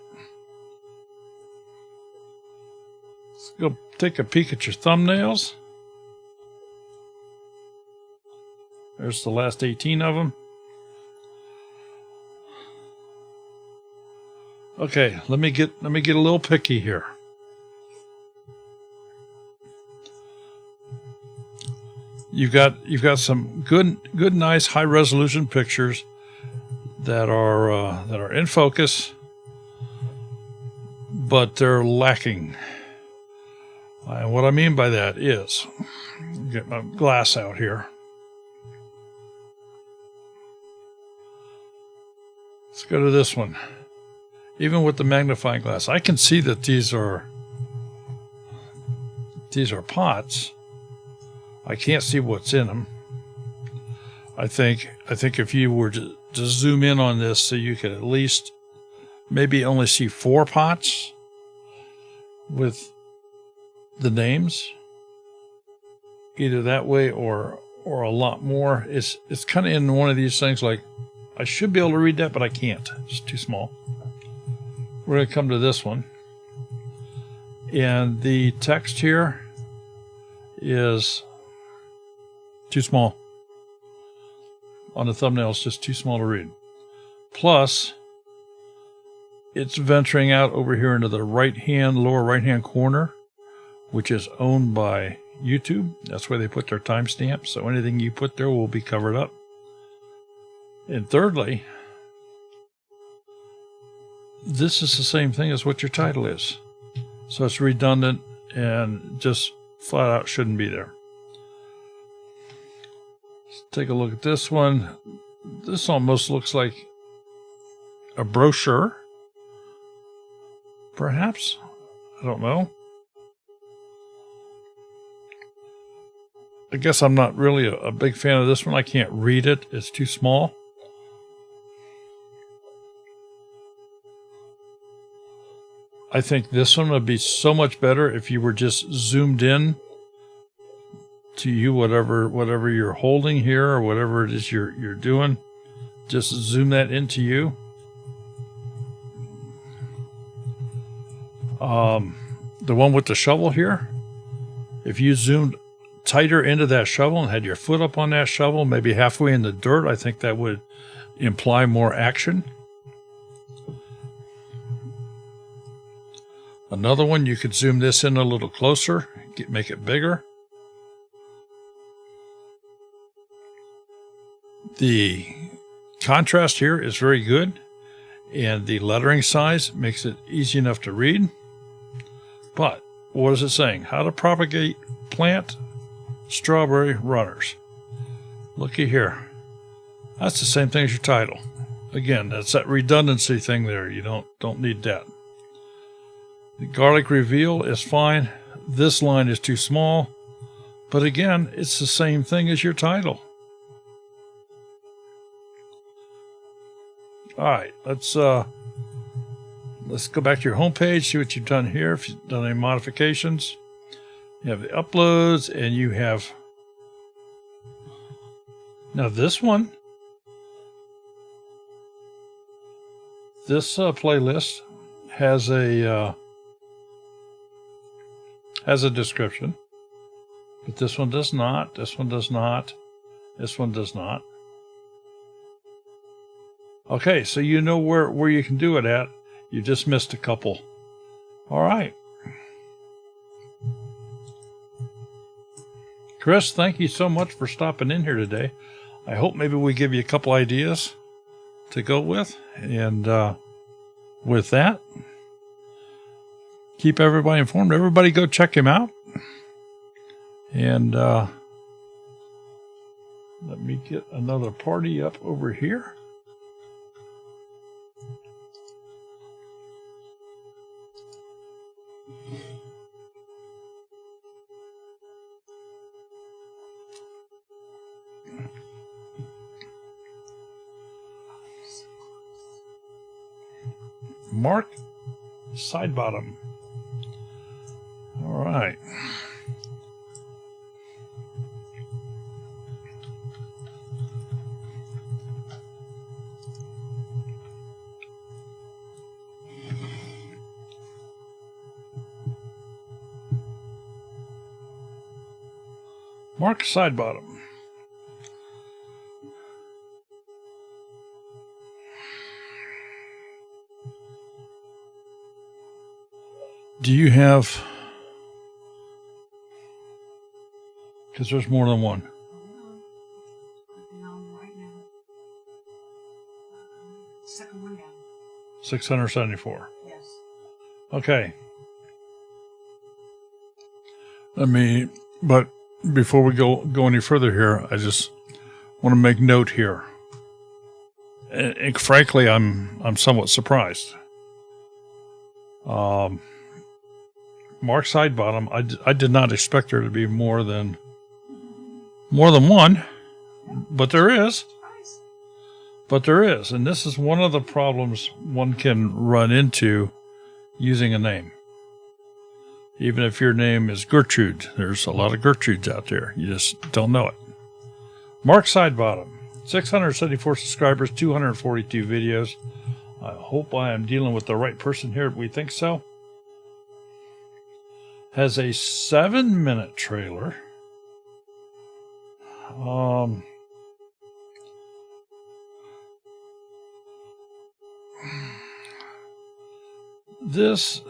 Let's go take a peek at your thumbnails. There's the last 18 of them. Okay, let me get a little picky here. You've got some good, nice, high resolution pictures that are in focus, but they're lacking. And what I mean by that is, get my glass out here. Let's go to this one. Even with the magnifying glass, I can see that these are pots. I can't see what's in them. I think if you were to zoom in on this, so you could at least maybe only see 4 pots with the names, either that way or a lot more. It's kind of in one of these things like, I should be able to read that, but I can't. It's too small. We're going to come to this one. And the text here is too small. On the thumbnail, it's just too small to read. Plus, it's venturing out over here into the lower right-hand corner, which is owned by YouTube. That's where they put their timestamp. So anything you put there will be covered up. And thirdly, this is the same thing as what your title is. So it's redundant and just flat out shouldn't be there. Let's take a look at this one. This almost looks like a brochure, perhaps. I don't know. I guess I'm not really a big fan of this one. I can't read it. It's too small. I think this one would be so much better if you were just zoomed in to you, whatever you're holding here or whatever it is you're doing. Just zoom that into you. The one with the shovel here, if you zoomed tighter into that shovel and had your foot up on that shovel, maybe halfway in the dirt, I think that would imply more action. Another one, you could zoom this in a little closer, make it bigger. The contrast here is very good, and the lettering size makes it easy enough to read. But what is it saying? How to propagate plant strawberry runners. Looky here. That's the same thing as your title. Again, that's that redundancy thing there. You don't need that. The garlic reveal is fine. This line is too small. But again, it's the same thing as your title. All right, let's go back to your home page, see what you've done here, if you've done any modifications. You have the uploads, and you have... Now this one, this playlist has a description, but this one does not, this one does not, this one does not. Okay, so you know where you can do it at. You just missed a couple. All right. Chris, thank you so much for stopping in here today. I hope maybe we give you a couple ideas to go with. And with that, keep everybody informed. Everybody go check him out. And let me get another party up over here. Mark Sidebottom. All right. Mark Sidebottom. Do you have, because there's more than one. Clicking on right now. Second one down. 674. Yes. Okay. But before we go any further here, I just want to make note here. And frankly, I'm somewhat surprised. Mark Sidebottom, I did not expect there to be more than one, but there is. But there is, and this is one of the problems one can run into using a name. Even if your name is Gertrude, there's a lot of Gertrudes out there. You just don't know it. Mark Sidebottom, 674 subscribers, 242 videos. I hope I am dealing with the right person here. We think so. Has a 7-minute trailer. This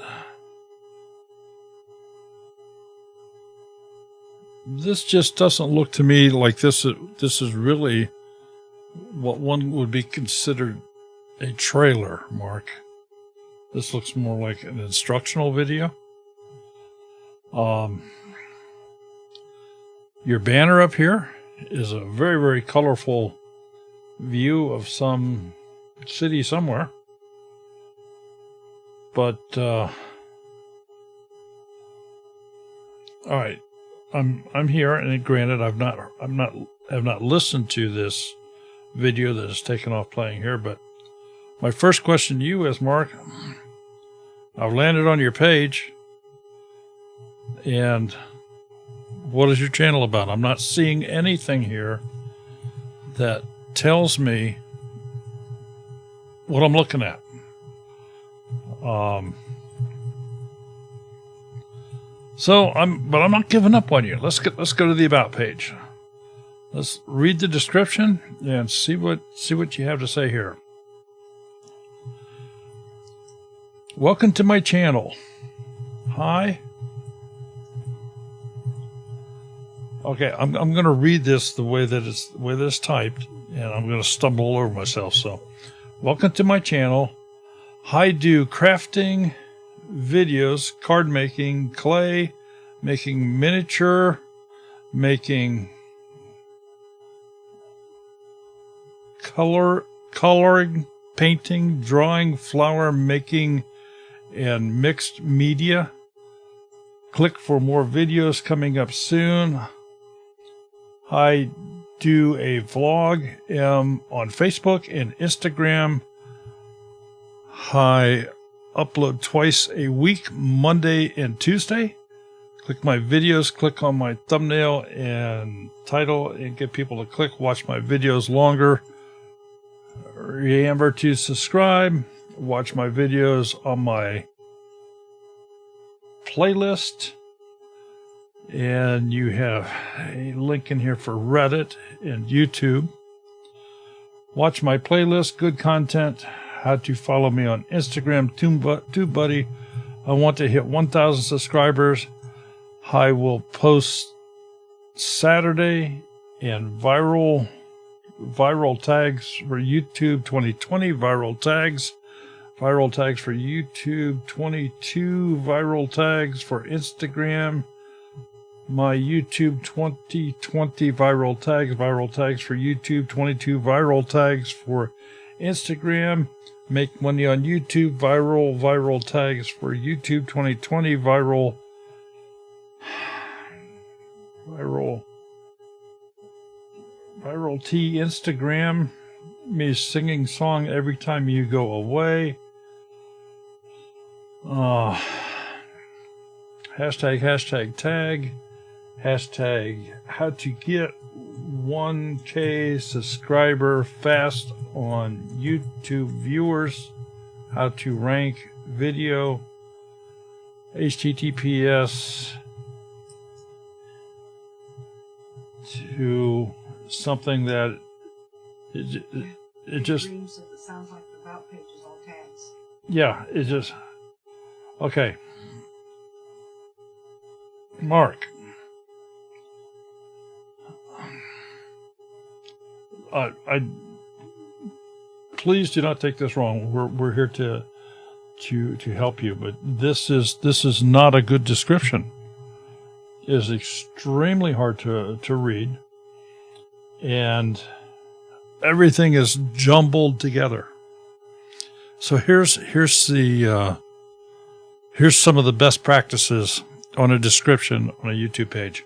just doesn't look to me like this is really what one would be considered a trailer, Mark. This looks more like an instructional video. Your banner up here is a very, very colorful view of some city somewhere. But all right, I'm here, and granted, I've not listened to this video that is taken off playing here. But my first question to you is, Mark, I've landed on your page. And what is your channel about? I'm not seeing anything here that tells me what I'm looking at. But I'm not giving up on you. Let's go to the About page. Let's read the description and see what you have to say here. Welcome to my channel. Hi. Okay, I'm going to read this the way that it's typed, and I'm going to stumble all over myself. So, welcome to my channel. I do crafting videos, card making, clay, making miniature, making coloring, painting, drawing, flower making, and mixed media. Click for more videos coming up soon. I do a vlog on Facebook and Instagram. I upload twice a week, Monday and Tuesday. Click my videos, click on my thumbnail and title, and get people to click, watch my videos longer. Remember to subscribe, watch my videos on my playlist. And you have a link in here for Reddit and YouTube. Watch my playlist, good content. How to follow me on Instagram, TubeBuddy. I want to hit 1,000 subscribers. I will post Saturday and viral tags for YouTube 2020, viral tags for YouTube 22, viral tags for Instagram. My YouTube 2020 viral tags for YouTube 22, viral tags for Instagram. Make money on YouTube, viral tags for YouTube 2020, viral T Instagram. Me singing song every time you go away. Hashtag tag. Hashtag how to get 1K subscriber fast on YouTube viewers. How to rank video. HTTPS to something that it just... It sounds like the About page is all tags. Yeah, it just... Okay. Mark. Please do not take this wrong. We're here to help you, but this is not a good description. It is extremely hard to read, and everything is jumbled together. So here's some of the best practices on a description on a YouTube page.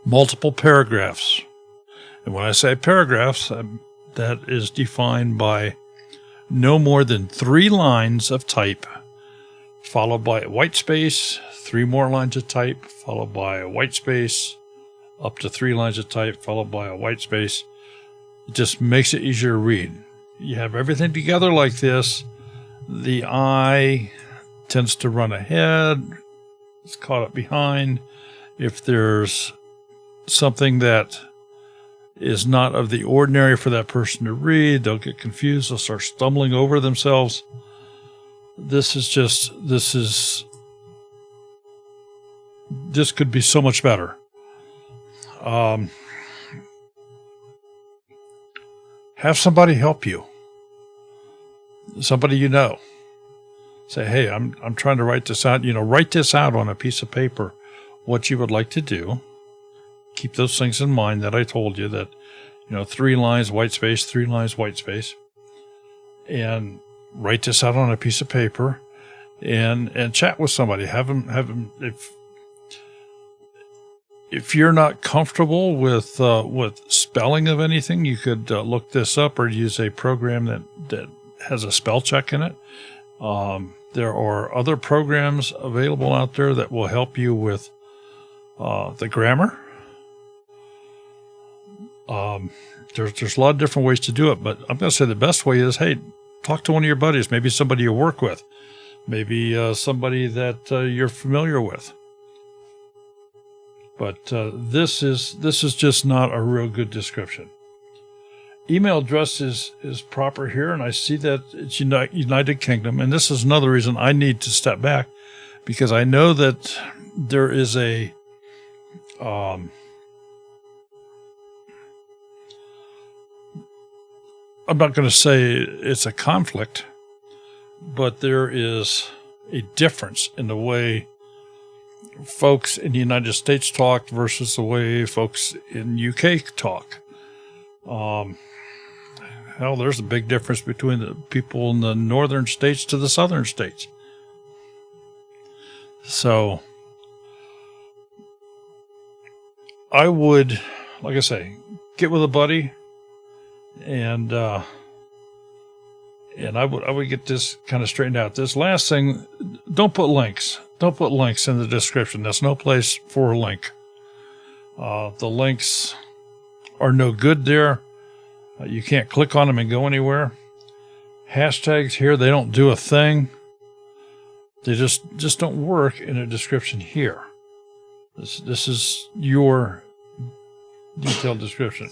Multiple paragraphs. And when I say paragraphs, that is defined by no more than 3 lines of type, followed by a white space, 3 more lines of type, followed by a white space, up to 3 lines of type, followed by a white space. It just makes it easier to read. You have everything together like this. The eye tends to run ahead. It's caught up behind. If there's something that is not of the ordinary for that person to read, they'll get confused. They'll start stumbling over themselves. This could be so much better. Have somebody help you. Somebody you know. Say, hey, I'm trying to write this out. Write this out on a piece of paper, what you would like to do. Keep those things in mind that I told you, that 3 lines, white space, 3 lines, white space, and write this out on a piece of paper, and chat with somebody. Have them. If you're not comfortable with spelling of anything, you could look this up or use a program that has a spell check in it. There are other programs available out there that will help you with the grammar. There's a lot of different ways to do it, but I'm going to say the best way is, hey, talk to one of your buddies, maybe somebody you work with, maybe somebody that you're familiar with. But this is just not a real good description. Email address is proper here, and I see that it's United Kingdom, and this is another reason I need to step back, because I know that there is a I'm not going to say it's a conflict, but there is a difference in the way folks in the United States talk versus the way folks in UK talk. Hell, there's a big difference between the people in the northern states to the southern states. So I would, like I say, get with a buddy, and I would get this kind of straightened out. This last thing, don't put links. Don't put links in the description. There's no place for a link. The links are no good there. You can't click on them and go anywhere. Hashtags here, they don't do a thing. They just don't work in a description here. This is your detailed description.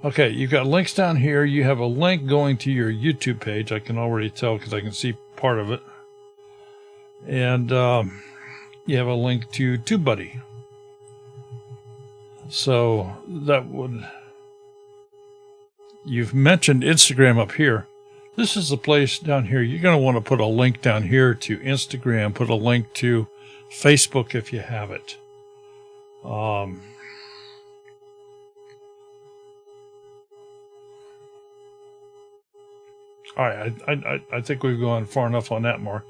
Okay, you've got links down here. You have a link going to your YouTube page. I can already tell because I can see part of it. And you have a link to TubeBuddy. So that would... You've mentioned Instagram up here. This is the place down here. You're going to want to put a link down here to Instagram. Put a link to Facebook if you have it. All right, I think we've gone far enough on that, Mark.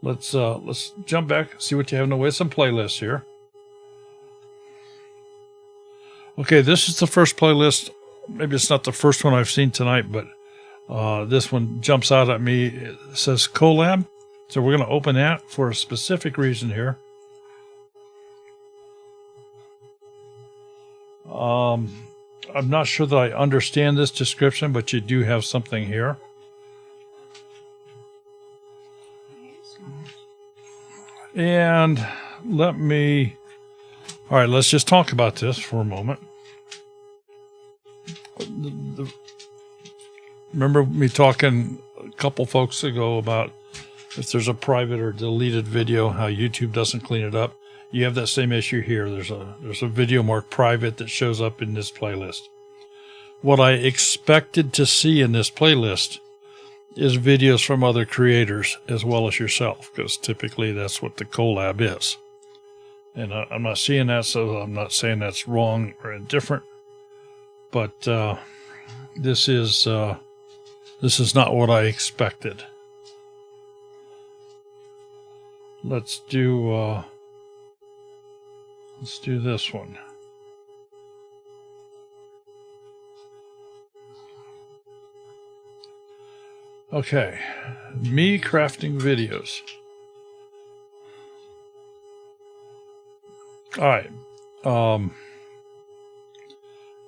Let's jump back, see what you have in the way of some playlists here. Okay, this is the first playlist. Maybe it's not the first one I've seen tonight, but this one jumps out at me. It says collab, so we're going to open that for a specific reason here. I'm not sure that I understand this description, but you do have something here. And all right, let's just talk about this for a moment. Remember me talking a couple folks ago about if there's a private or deleted video, how YouTube doesn't clean it up. You have that same issue here. There's a video marked private that shows up in this playlist. What I expected to see in this playlist is videos from other creators as well as yourself, because typically that's what the collab is. And I'm not seeing that, so I'm not saying that's wrong or indifferent, but this is not what I expected. Let's do this one. Okay, me crafting videos. All right,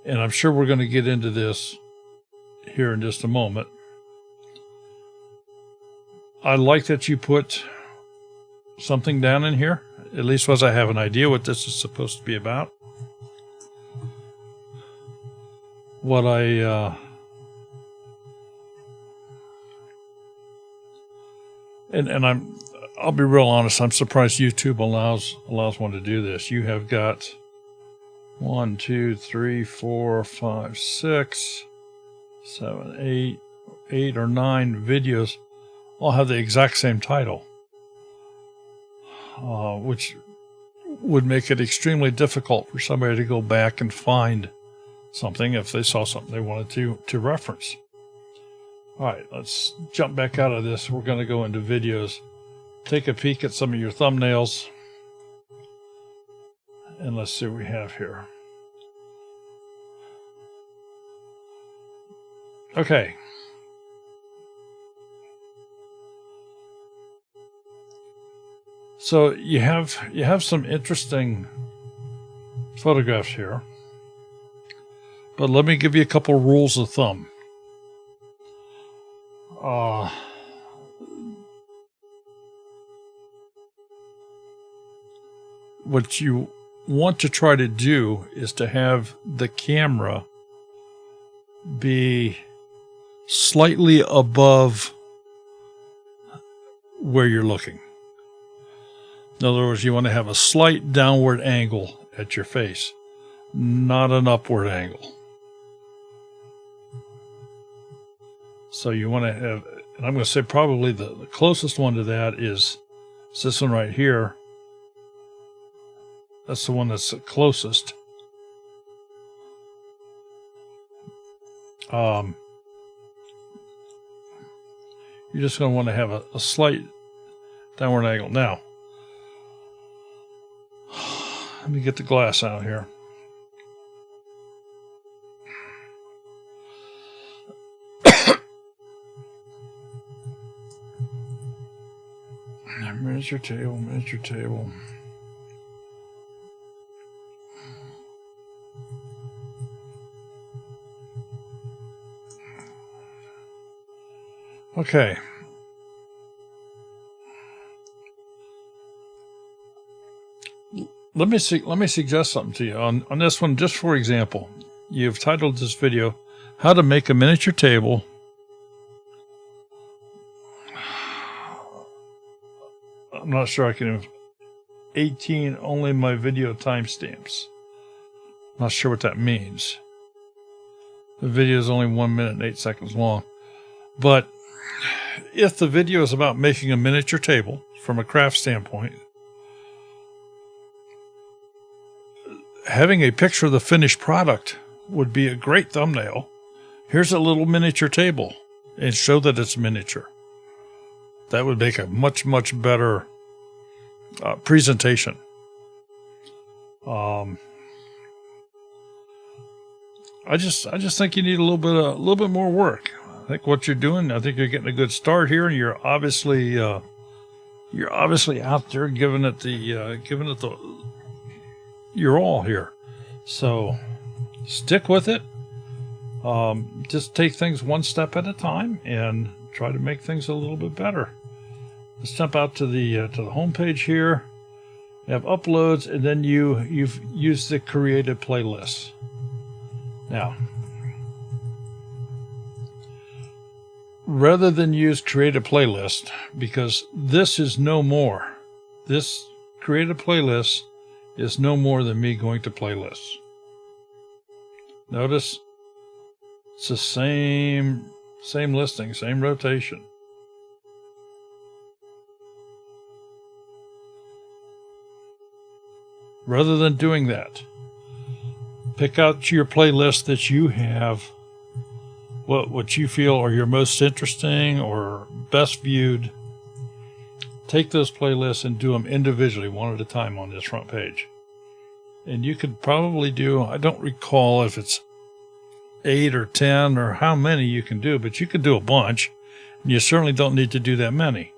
and I'm sure we're going to get into this here in just a moment. I like that you put something down in here, at least as I have an idea what this is supposed to be about. What I'll be real honest, I'm surprised YouTube allows one to do this. You have got 1, 2, 3, 4, 5, 6, 7, 8 or 9 videos all have the exact same title, which would make it extremely difficult for somebody to go back and find something if they saw something they wanted to reference. All right, let's jump back out of this. We're going to go into videos. Take a peek at some of your thumbnails. And let's see what we have here. Okay. So you have some interesting photographs here. But let me give you a couple rules of thumb. What you want to try to do is to have the camera be slightly above where you're looking. In other words, you want to have a slight downward angle at your face, not an upward angle. So you want to have, and I'm going to say probably the closest one to that is this one right here. That's the one that's the closest. You're just going to want to have a slight downward angle. Now, let me get the glass out here. Miniature table, miniature table. Okay. Let me suggest something to you on this one, just for example. You've titled this video, How to Make a Miniature Table. I'm not sure I can. 18 only my video timestamps. Not sure what that means. The video is only 1 minute and 8 seconds long. But if the video is about making a miniature table from a craft standpoint, having a picture of the finished product would be a great thumbnail. Here's a little miniature table, and show that it's miniature. That would make a much, much better presentation. I just think you need a little bit more work. I think what you're doing, I think you're getting a good start here, and you're obviously out there giving it your all here. So stick with it. Just take things one step at a time and try to make things a little bit better. Let's jump out to the home page here. You have uploads, and then you've used the created playlist. Now, rather than use create a playlist, because this is no more. This create a playlist is no more than me going to playlists. Notice it's the same listing, same rotation. Rather than doing that, pick out your playlist that you have, what you feel are your most interesting or best viewed. Take those playlists and do them individually, one at a time on this front page. And you could probably do, I don't recall if it's 8 or 10 or how many you can do, but you could do a bunch. And you certainly don't need to do that many.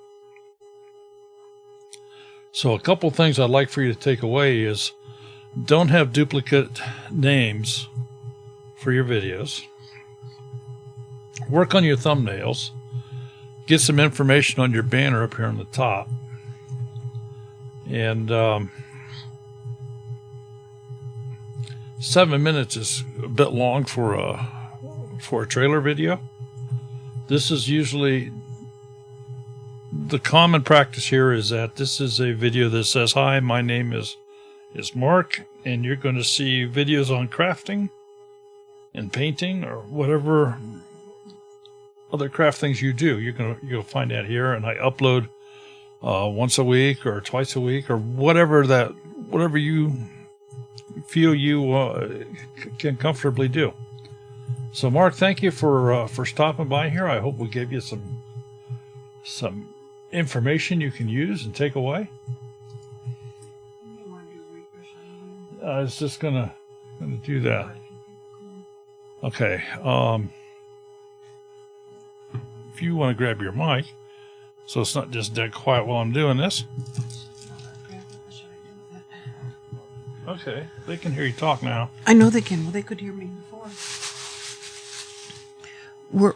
So a couple things I'd like for you to take away is, don't have duplicate names for your videos. Work on your thumbnails. Get some information on your banner up here on the top. And 7 minutes is a bit long for a trailer video. This is usually the common practice here is that this is a video that says, hi, my name is Mark, and you're going to see videos on crafting and painting or whatever other craft things you do. You'll find that here, and I upload once a week or twice a week or whatever you feel you can comfortably do. So, Mark, thank you for stopping by here. I hope we gave you some information you can use and take away. I was just gonna do that. Okay. If you want to grab your mic, so it's not just dead quiet while I'm doing this. Okay, they can hear you talk now. I know they can. Well, they could hear me before.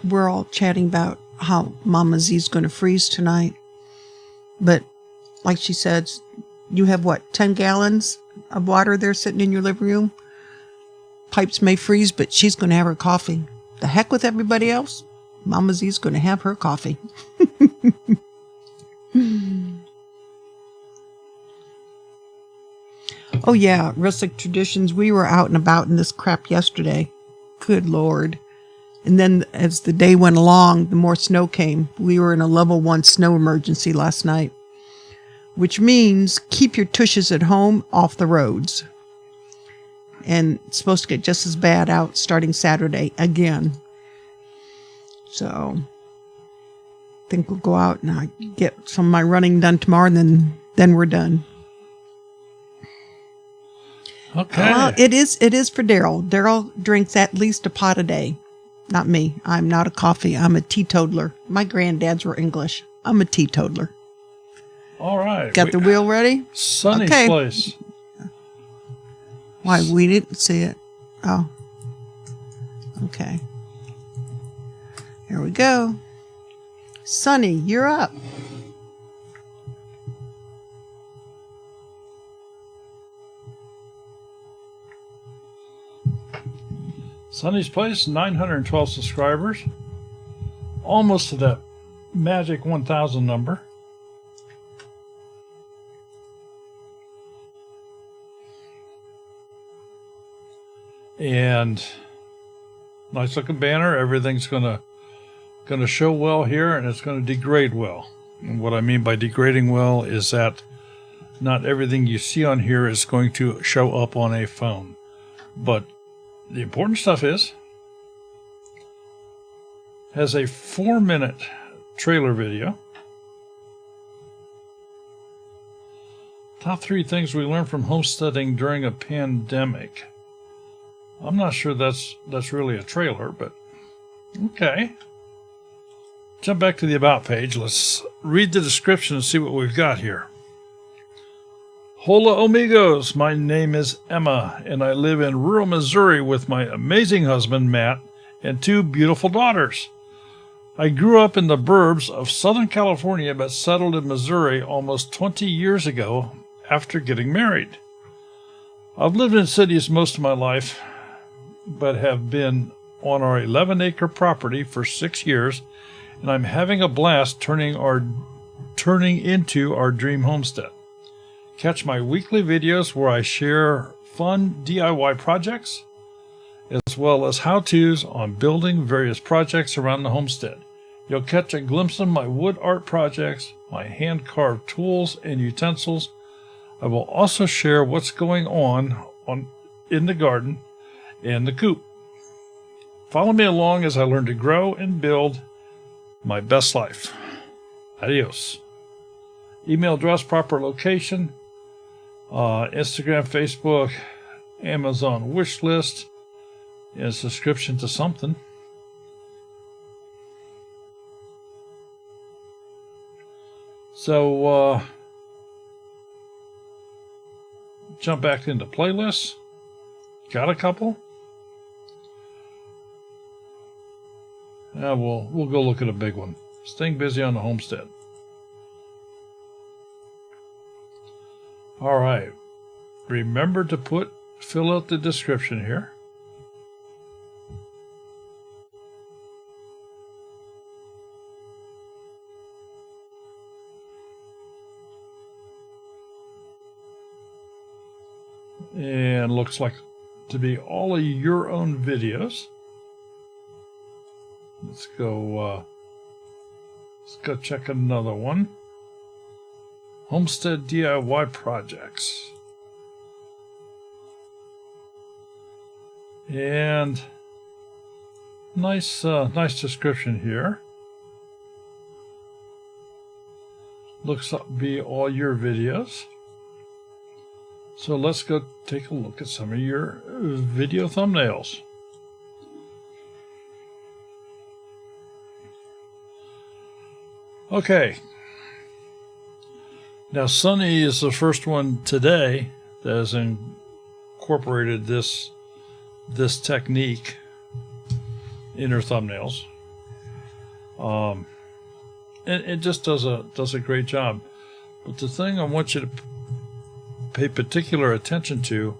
We're all chatting about how Mama Z's going to freeze tonight. But like she said, you have what, 10 gallons of water there sitting in your living room? Pipes may freeze, but she's going to have her coffee. The heck with everybody else. Mama Z's going to have her coffee. Oh yeah, rustic traditions. We were out and about in this crap yesterday. Good Lord. And then as the day went along, the more snow came. We were in a level 1 snow emergency last night, which means keep your tushes at home off the roads. And it's supposed to get just as bad out starting Saturday again. So I think we'll go out and I get some of my running done tomorrow, and then we're done. Okay. It is for Daryl. Daryl drinks at least a pot a day. Not me. I'm not a coffee. I'm a teetotaler. My granddads were English. I'm a teetotaler. All right. Got the wheel ready? Sonny's Okay. place. Why, we didn't see it. Oh. Okay. Here we go. Sonny, you're up. Sonny's place, 912 subscribers. Almost to that magic 1,000 number. And nice looking banner. Everything's gonna show well here, and it's gonna degrade well. And what I mean by degrading well is that not everything you see on here is going to show up on a phone. But the important stuff has a 4-minute trailer video. Top 3 things we learned from homesteading during a pandemic. I'm not sure that's really a trailer, but okay. Jump back to the About page. Let's read the description and see what we've got here. Hola amigos, my name is Emma, and I live in rural Missouri with my amazing husband, Matt, and 2 beautiful daughters. I grew up in the burbs of Southern California, but settled in Missouri almost 20 years ago after getting married. I've lived in cities most of my life, but have been on our 11-acre property for 6 years, and I'm having a blast turning into our dream homestead. Catch my weekly videos where I share fun DIY projects, as well as how-tos on building various projects around the homestead. You'll catch a glimpse of my wood art projects, my hand-carved tools and utensils. I will also share what's going on in the garden and the coop. Follow me along as I learn to grow and build my best life. Adios. Email address, proper location, Instagram, Facebook, Amazon wish list, and subscription to something. So, jump back into playlists. Got a couple? We'll go look at a big one. Staying busy on the homestead. All right. Remember to fill out the description here. And looks like to be all of your own videos. Let's go check another one. Homestead DIY projects. And nice description here. Looks like to be all your videos. So let's go take a look at some of your video thumbnails. Okay. Now Sunny is the first one today that is incorporated this technique in her thumbnails. And it just does a great job. But the thing I want you to pay particular attention to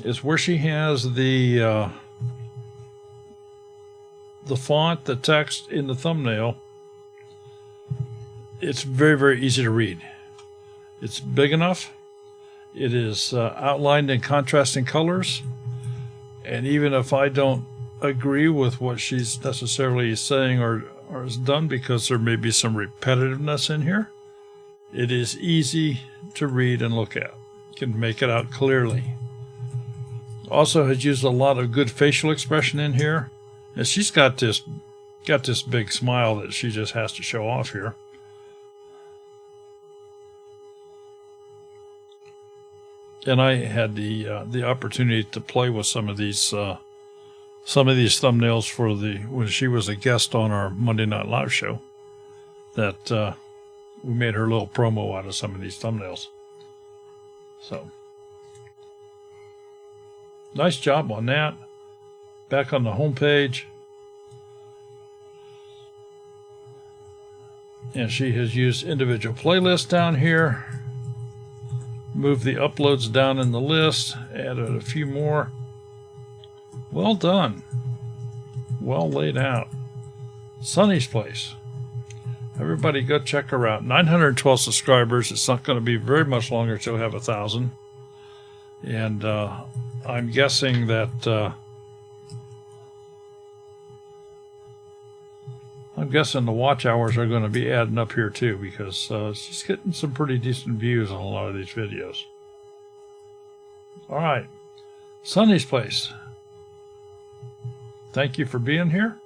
is where she has the font, the text in the thumbnail. It's very, very easy to read. It's big enough. It is outlined in contrasting colors. And even if I don't agree with what she's necessarily saying or is done, because there may be some repetitiveness in here, it is easy to read and look at. You can make it out clearly. Also has used a lot of good facial expression in here. And she's got this big smile that she just has to show off here. And I had the opportunity to play with some of these thumbnails for when she was a guest on our Monday Night Live show. That we made her a little promo out of some of these thumbnails. So nice job on that. Back on the home page. And she has used individual playlists down here. Moved the uploads down in the list. Added a few more. Well done. Well laid out. Sunny's Place. Everybody go check her out. 912 subscribers. It's not going to be very much longer till we have 1,000. And I'm guessing that the watch hours are going to be adding up here too, because she's getting some pretty decent views on a lot of these videos. All right, Sunny's Place. Thank you for being here.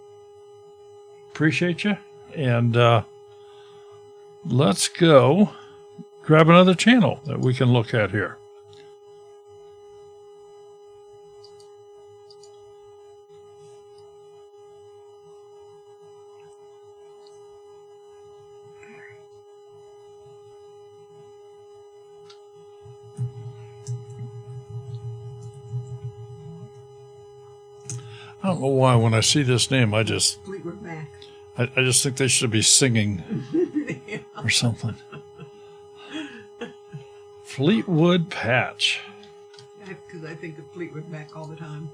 Appreciate you. And let's go grab another channel that we can look at here. I don't know why when I see this name, I just Fleetwood Mac. I just think they should be singing Yeah. or something. Fleetwood Patch. Because I think of Fleetwood Mac all the time.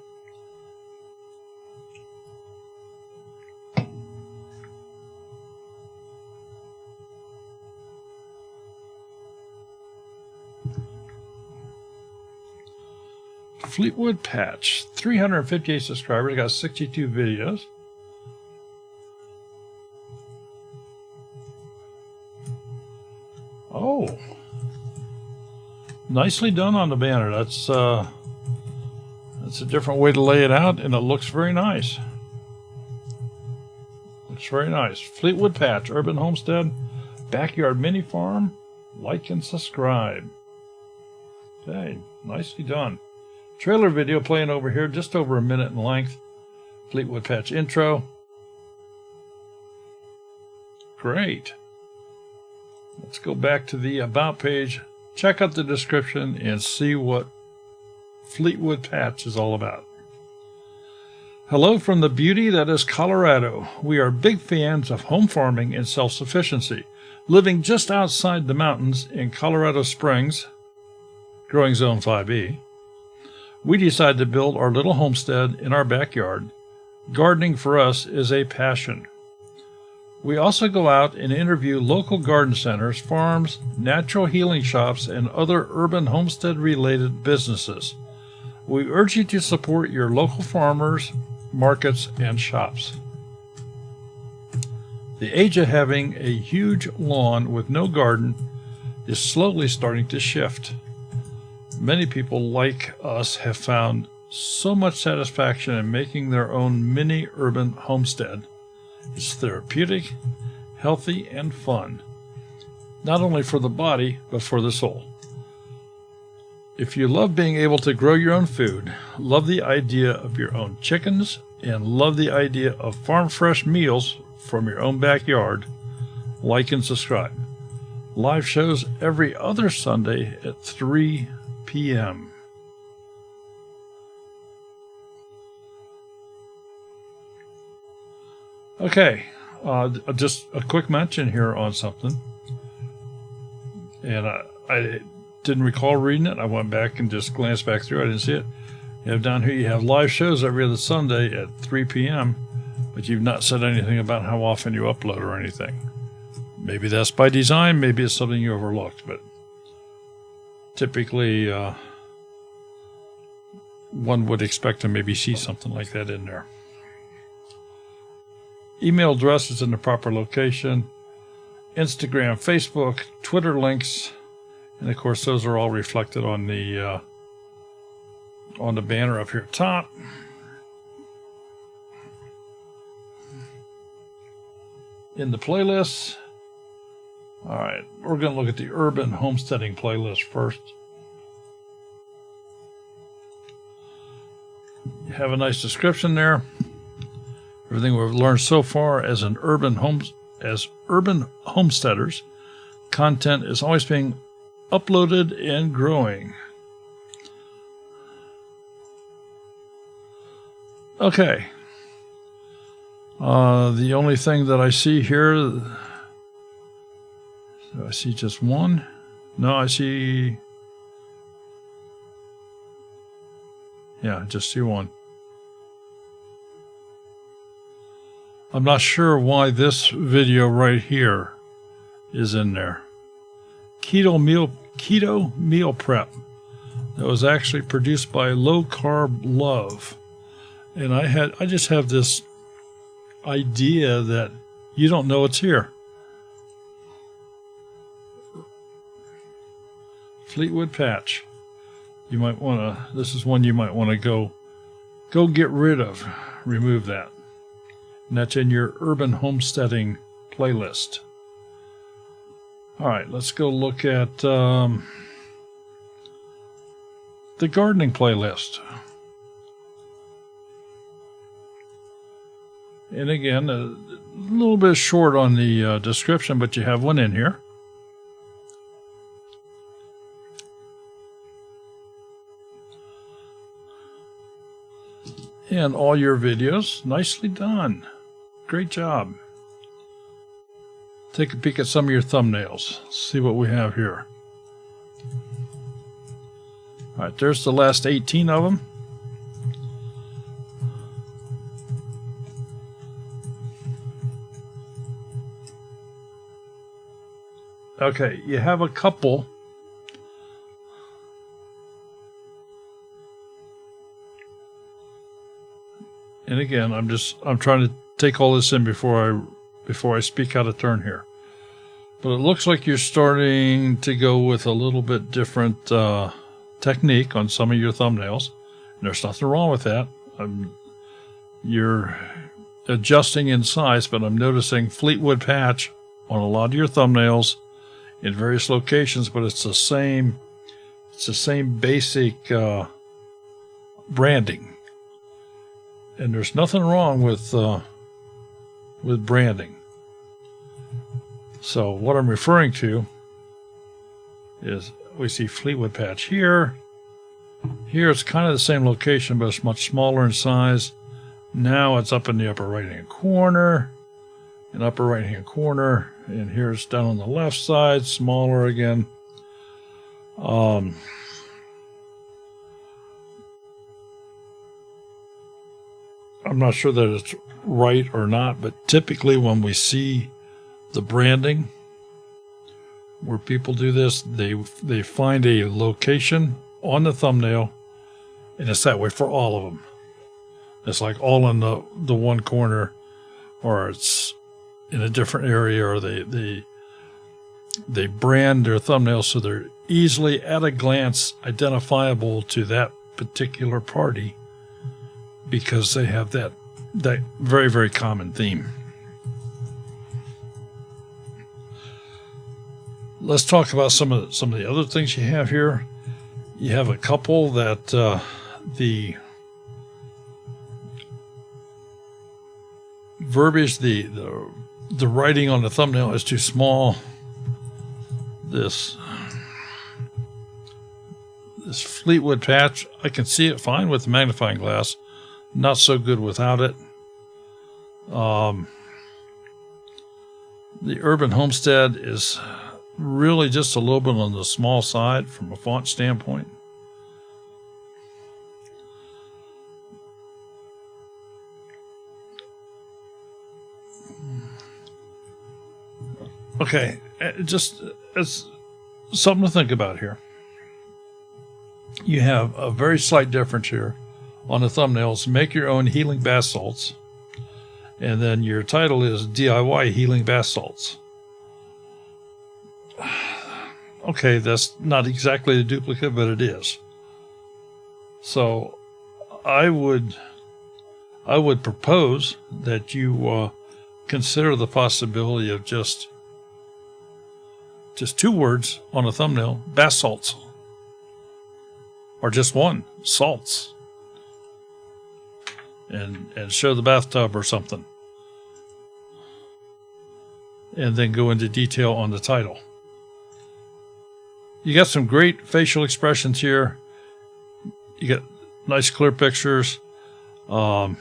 Fleetwood Patch. 358 subscribers. Got 62 videos. Oh. Nicely done on the banner. That's a different way to lay it out, and it looks very nice. Looks very nice. Fleetwood Patch, Urban Homestead, Backyard Mini Farm. Like and subscribe. Okay, nicely done. Trailer video playing over here, just over a minute in length. Fleetwood Patch intro. Great. Let's go back to the About page, check out the description, and see what Fleetwood Patch is all about. Hello from the beauty that is Colorado. We are big fans of home farming and self-sufficiency. Living just outside the mountains in Colorado Springs, growing zone 5E, we decided to build our little homestead in our backyard. Gardening for us is a passion. We also go out and interview local garden centers, farms, natural healing shops, and other urban homestead-related businesses. We urge you to support your local farmers, markets, and shops. The age of having a huge lawn with no garden is slowly starting to shift. Many people like us have found so much satisfaction in making their own mini urban homestead. It's therapeutic, healthy, and fun, not only for the body, but for the soul. If you love being able to grow your own food, love the idea of your own chickens, and love the idea of farm fresh meals from your own backyard, like and subscribe. Live shows every other Sunday at 3 p.m. Okay, just a quick mention here on something. And I didn't recall reading it. I went back and just glanced back through. I didn't see it. You have down here, you have live shows every other Sunday at 3 p.m., but you've not said anything about how often you upload or anything. Maybe that's by design. Maybe it's something you overlooked, but typically one would expect to maybe see something like that in there. Email address is in the proper location. Instagram, Facebook, Twitter links, and of course those are all reflected on the banner up here top. In the playlists, all right, we're going to look at the urban homesteading playlist first. You have a nice description there. Everything we've learned so far as urban homesteaders, content is always being uploaded and growing. Okay. The only thing that I see here, do I see just one? No, I see, yeah, I just see one. I'm not sure why this video right here is in there. Keto meal prep. That was actually produced by Low Carb Love. And I just have this idea that you don't know it's here. Fleetwood Patch. You might want to, this is one you might want to go get rid of. Remove that. And that's in your urban homesteading playlist. All right, let's go look at the gardening playlist. And again, a little bit short on the description, but you have one in here. And all your videos, nicely done. Great job. Take a peek at some of your thumbnails. See what we have here. All right, there's the last 18 of them. Okay, you have a couple. And again, I'm trying to take all this in before I speak out of turn here. But it looks like you're starting to go with a little bit different technique on some of your thumbnails. And there's nothing wrong with that. You're adjusting in size, but I'm noticing Fleetwood Patch on a lot of your thumbnails in various locations, but it's the same basic branding. And there's nothing wrong with branding. So what I'm referring to is we see Fleetwood Patch here. Here it's kind of the same location, but it's much smaller in size. Now it's up in the upper right-hand corner, and upper right-hand corner, and here it's down on the left side, smaller again. I'm not sure that it's right or not, but typically when we see the branding where people do this, they find a location on the thumbnail, and it's that way for all of them. It's like all in the one corner, or it's in a different area, or they brand their thumbnails so they're easily at a glance identifiable to that particular party, because they have that very, very common theme. Let's talk about some of the other things you have here. You have a couple that the verbiage, the writing on the thumbnail is too small. This Fleetwood Patch, I can see it fine with the magnifying glass. Not so good without it. The Urban Homestead is really just a little bit on the small side from a font standpoint. Okay, just as something to think about here. You have a very slight difference here on the thumbnails. Make your own healing bath salts. And then your title is DIY healing bath salts. Okay, that's not exactly a duplicate, but it is. So I would propose that you consider the possibility of just 2 words on a thumbnail, bath salts. Or just one, salts. And show the bathtub or something. And then go into detail on the title. You got some great facial expressions here. You got nice clear pictures. Added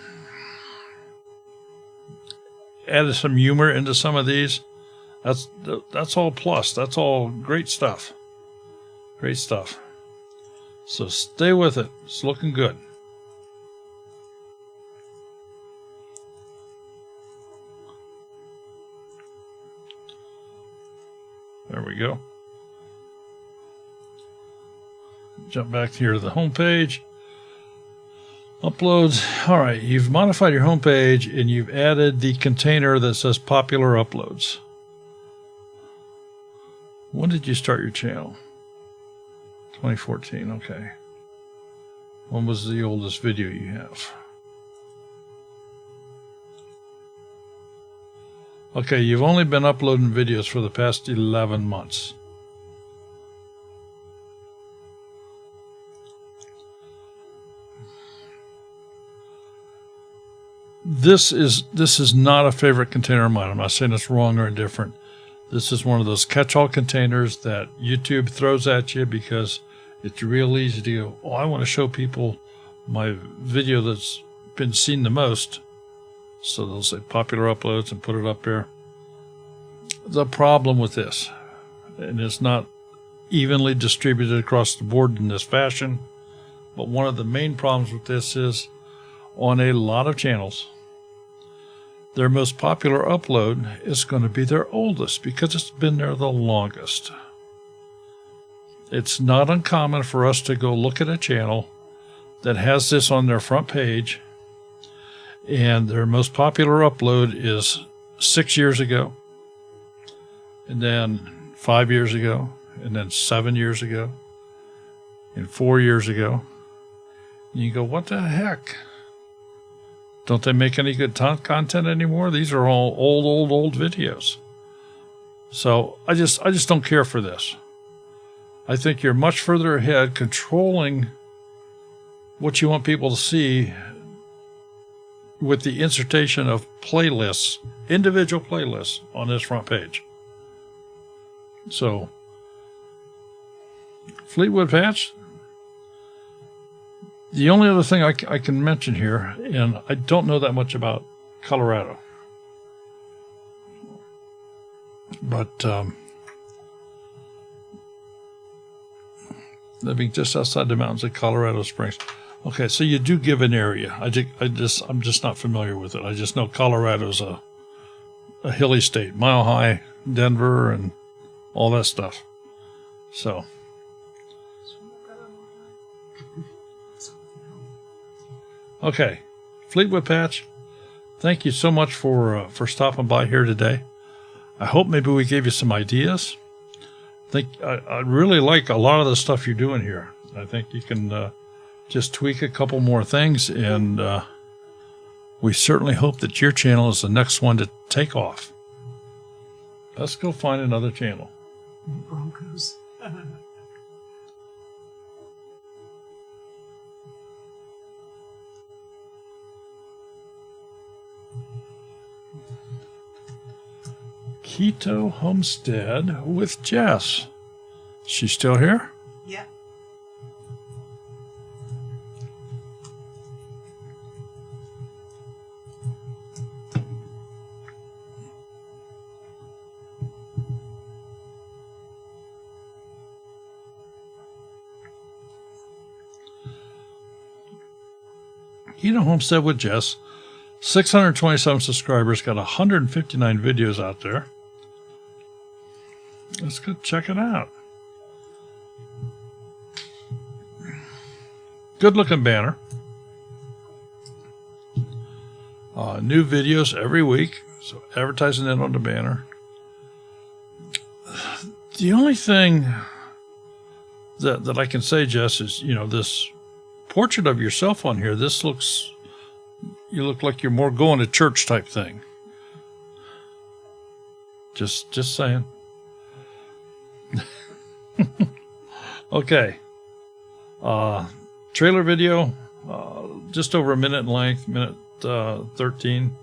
some humor into some of these. That's all plus. That's all great stuff. Great stuff. So stay with it. It's looking good. There we go. Jump back here to the home page. Uploads. All right, you've modified your home page and you've added the container that says popular uploads. When did you start your channel? 2014, okay. When was the oldest video you have? Okay, you've only been uploading videos for the past 11 months. This is not a favorite container of mine. I'm not saying it's wrong or indifferent. This is one of those catch-all containers that YouTube throws at you because it's real easy to go, oh, I want to show people my video that's been seen the most. So they'll say popular uploads and put it up there. The problem with this, and it's not evenly distributed across the board in this fashion, but one of the main problems with this is on a lot of channels, their most popular upload is going to be their oldest because it's been there the longest. It's not uncommon for us to go look at a channel that has this on their front page and their most popular upload is 6 years ago, and then 5 years ago, and then 7 years ago, and 4 years ago. And you go, what the heck? Don't they make any good content anymore? These are all old videos. So I just don't care for this. I think you're much further ahead controlling what you want people to see with the insertion of playlists, individual playlists on this front page. So, Fleetwood Patch. The only other thing I can mention here, and I don't know that much about Colorado, but living just outside the mountains of Colorado Springs. Okay, so you do give an area. I'm just not familiar with it. I just know Colorado's a hilly state, Mile High, Denver, and all that stuff. So. Okay, Fleetwood Patch, thank you so much for stopping by here today. I hope maybe we gave you some ideas. I really like a lot of the stuff you're doing here. I think you can just tweak a couple more things, and we certainly hope that your channel is the next one to take off. Let's go find another channel. Broncos. Keto Homestead with Jess. She's still here? Yeah. Keto Homestead with Jess. 627 subscribers, got 159 videos out there. Let's go check it out. Good looking banner. New videos every week, so advertising that on the banner. The only thing that I can say, Jess, is, this portrait of yourself on here, you look like you're more going to church type thing. Just saying. Okay. Trailer video, just over a minute in length, minute 13.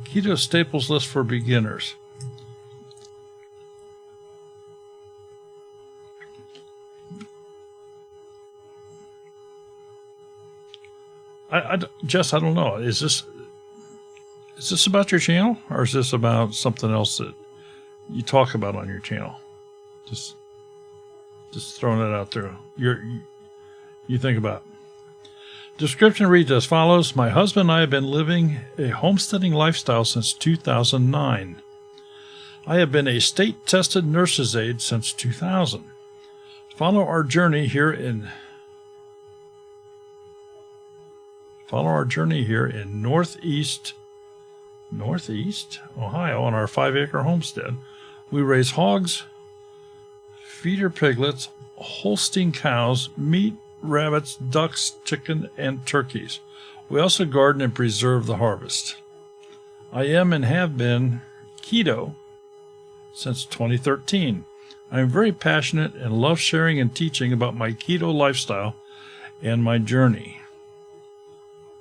Keto staples list for beginners. Jess, I don't know. Is this about your channel, or is this about something else that you talk about on your channel? Just throwing it out there. You think about it. Description reads as follows. My husband and I have been living a homesteading lifestyle since 2009. I have been a state-tested nurse's aide since 2000. Follow our journey here in Northeast Ohio on our 5-acre homestead. We raise hogs, feeder piglets, Holstein cows, meat, rabbits, ducks, chicken, and turkeys. We also garden and preserve the harvest. I am and have been keto since 2013. I am very passionate and love sharing and teaching about my keto lifestyle and my journey.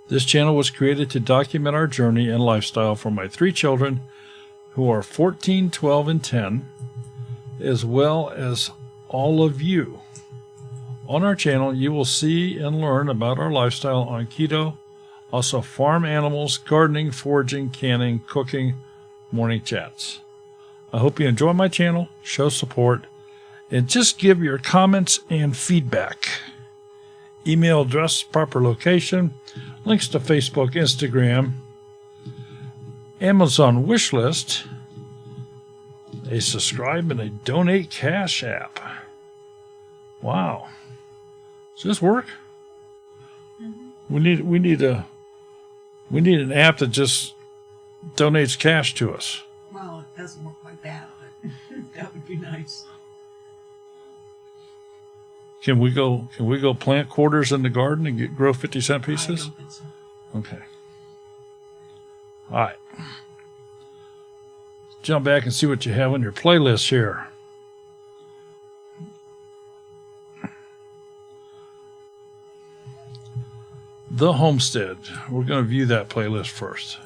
This channel was created to document our journey and lifestyle for my 3 children, who are 14, 12, and 10, as well as all of you. On our channel, you will see and learn about our lifestyle on keto, also farm animals, gardening, foraging, canning, cooking, morning chats. I hope you enjoy my channel, show support, and just give your comments and feedback. Email address, proper location, links to Facebook, Instagram, Amazon wish list, a subscribe, and a donate cash app. Wow. Does this work? Mm-hmm. We need an app that just donates cash to us. Well, it doesn't work like that, but that would be nice. Can we go plant quarters in the garden and grow 50-cent pieces? I don't think so. Okay. All right. Jump back and see what you have on your playlist here. The Homestead. We're going to view that playlist first.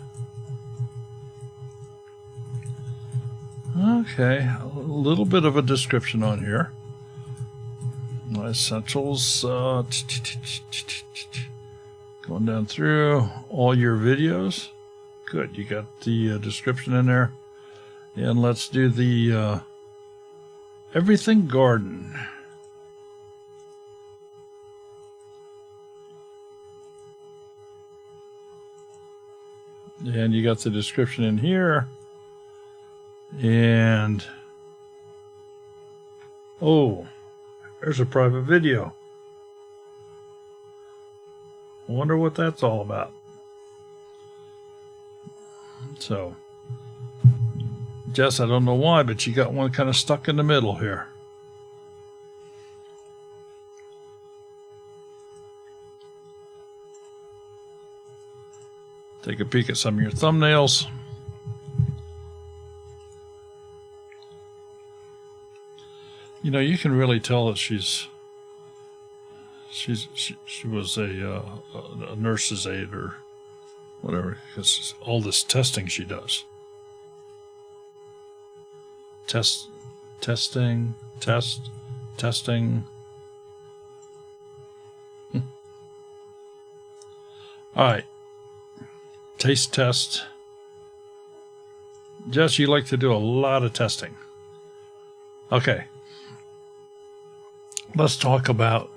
Okay, a little bit of a description on here. Essentials. Going down through all your videos. Good, you got the description in there. And let's do the Everything Garden. And you got the description in here. And oh, there's a private video. I wonder what that's all about. So, Jess, I don't know why, but you got one kind of stuck in the middle here. Take a peek at some of your thumbnails. You know, you can really tell that she was a nurse's aide or whatever, because all this testing she does. Testing. All right. Taste test. Jess, you like to do a lot of testing. Okay. Let's talk about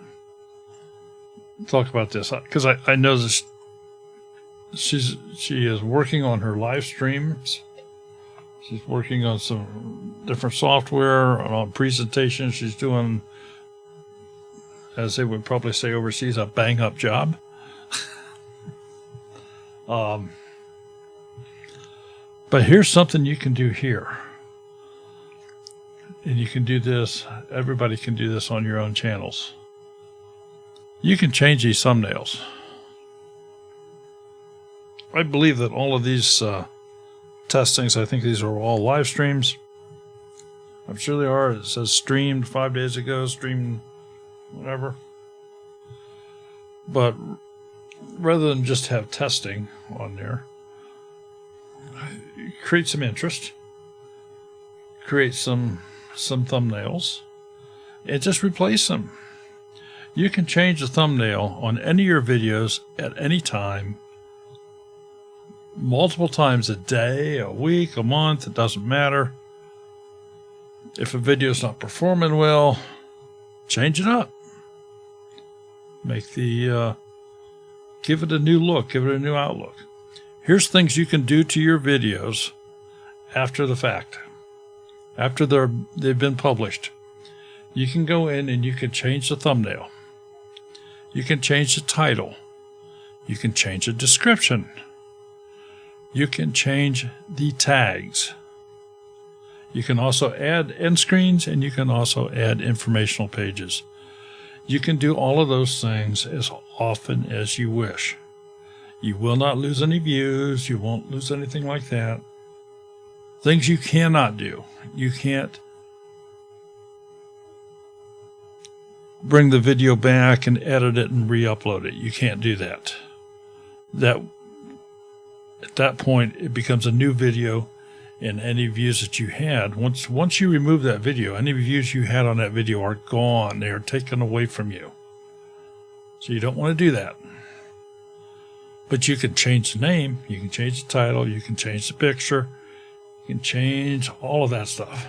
talk about this because I know this. She is working on her live streams. She's working on some different software, on presentations. She's doing, as they would probably say overseas, a bang-up job. But here's something you can do here. And you can do this. Everybody can do this on your own channels. You can change these thumbnails. I believe that all of these testings, I think these are all live streams. I'm sure they are. It says streamed 5 days ago, streamed whatever. But rather than just have testing on there, create some interest, create some thumbnails, and just replace them. You can change the thumbnail on any of your videos at any time, multiple times a day, a week, a month, it doesn't matter. If a video is not performing well, change it up. Make the, give it a new look, give it a new outlook. Here's things you can do to your videos after the fact. After they've been published. You can go in and you can change the thumbnail. You can change the title. You can change the description. You can change the tags. You can also add end screens and you can also add informational pages. You can do all of those things as often as you wish. You will not lose any views. You won't lose anything like that. Things you cannot do. You can't bring the video back and edit it and re-upload it. You can't do that. At that point, it becomes a new video, and any views that you had, once you remove that video, any views you had on that video are gone. They are taken away from you. So you don't want to do that. But you can change the name, you can change the title, you can change the picture, you can change all of that stuff.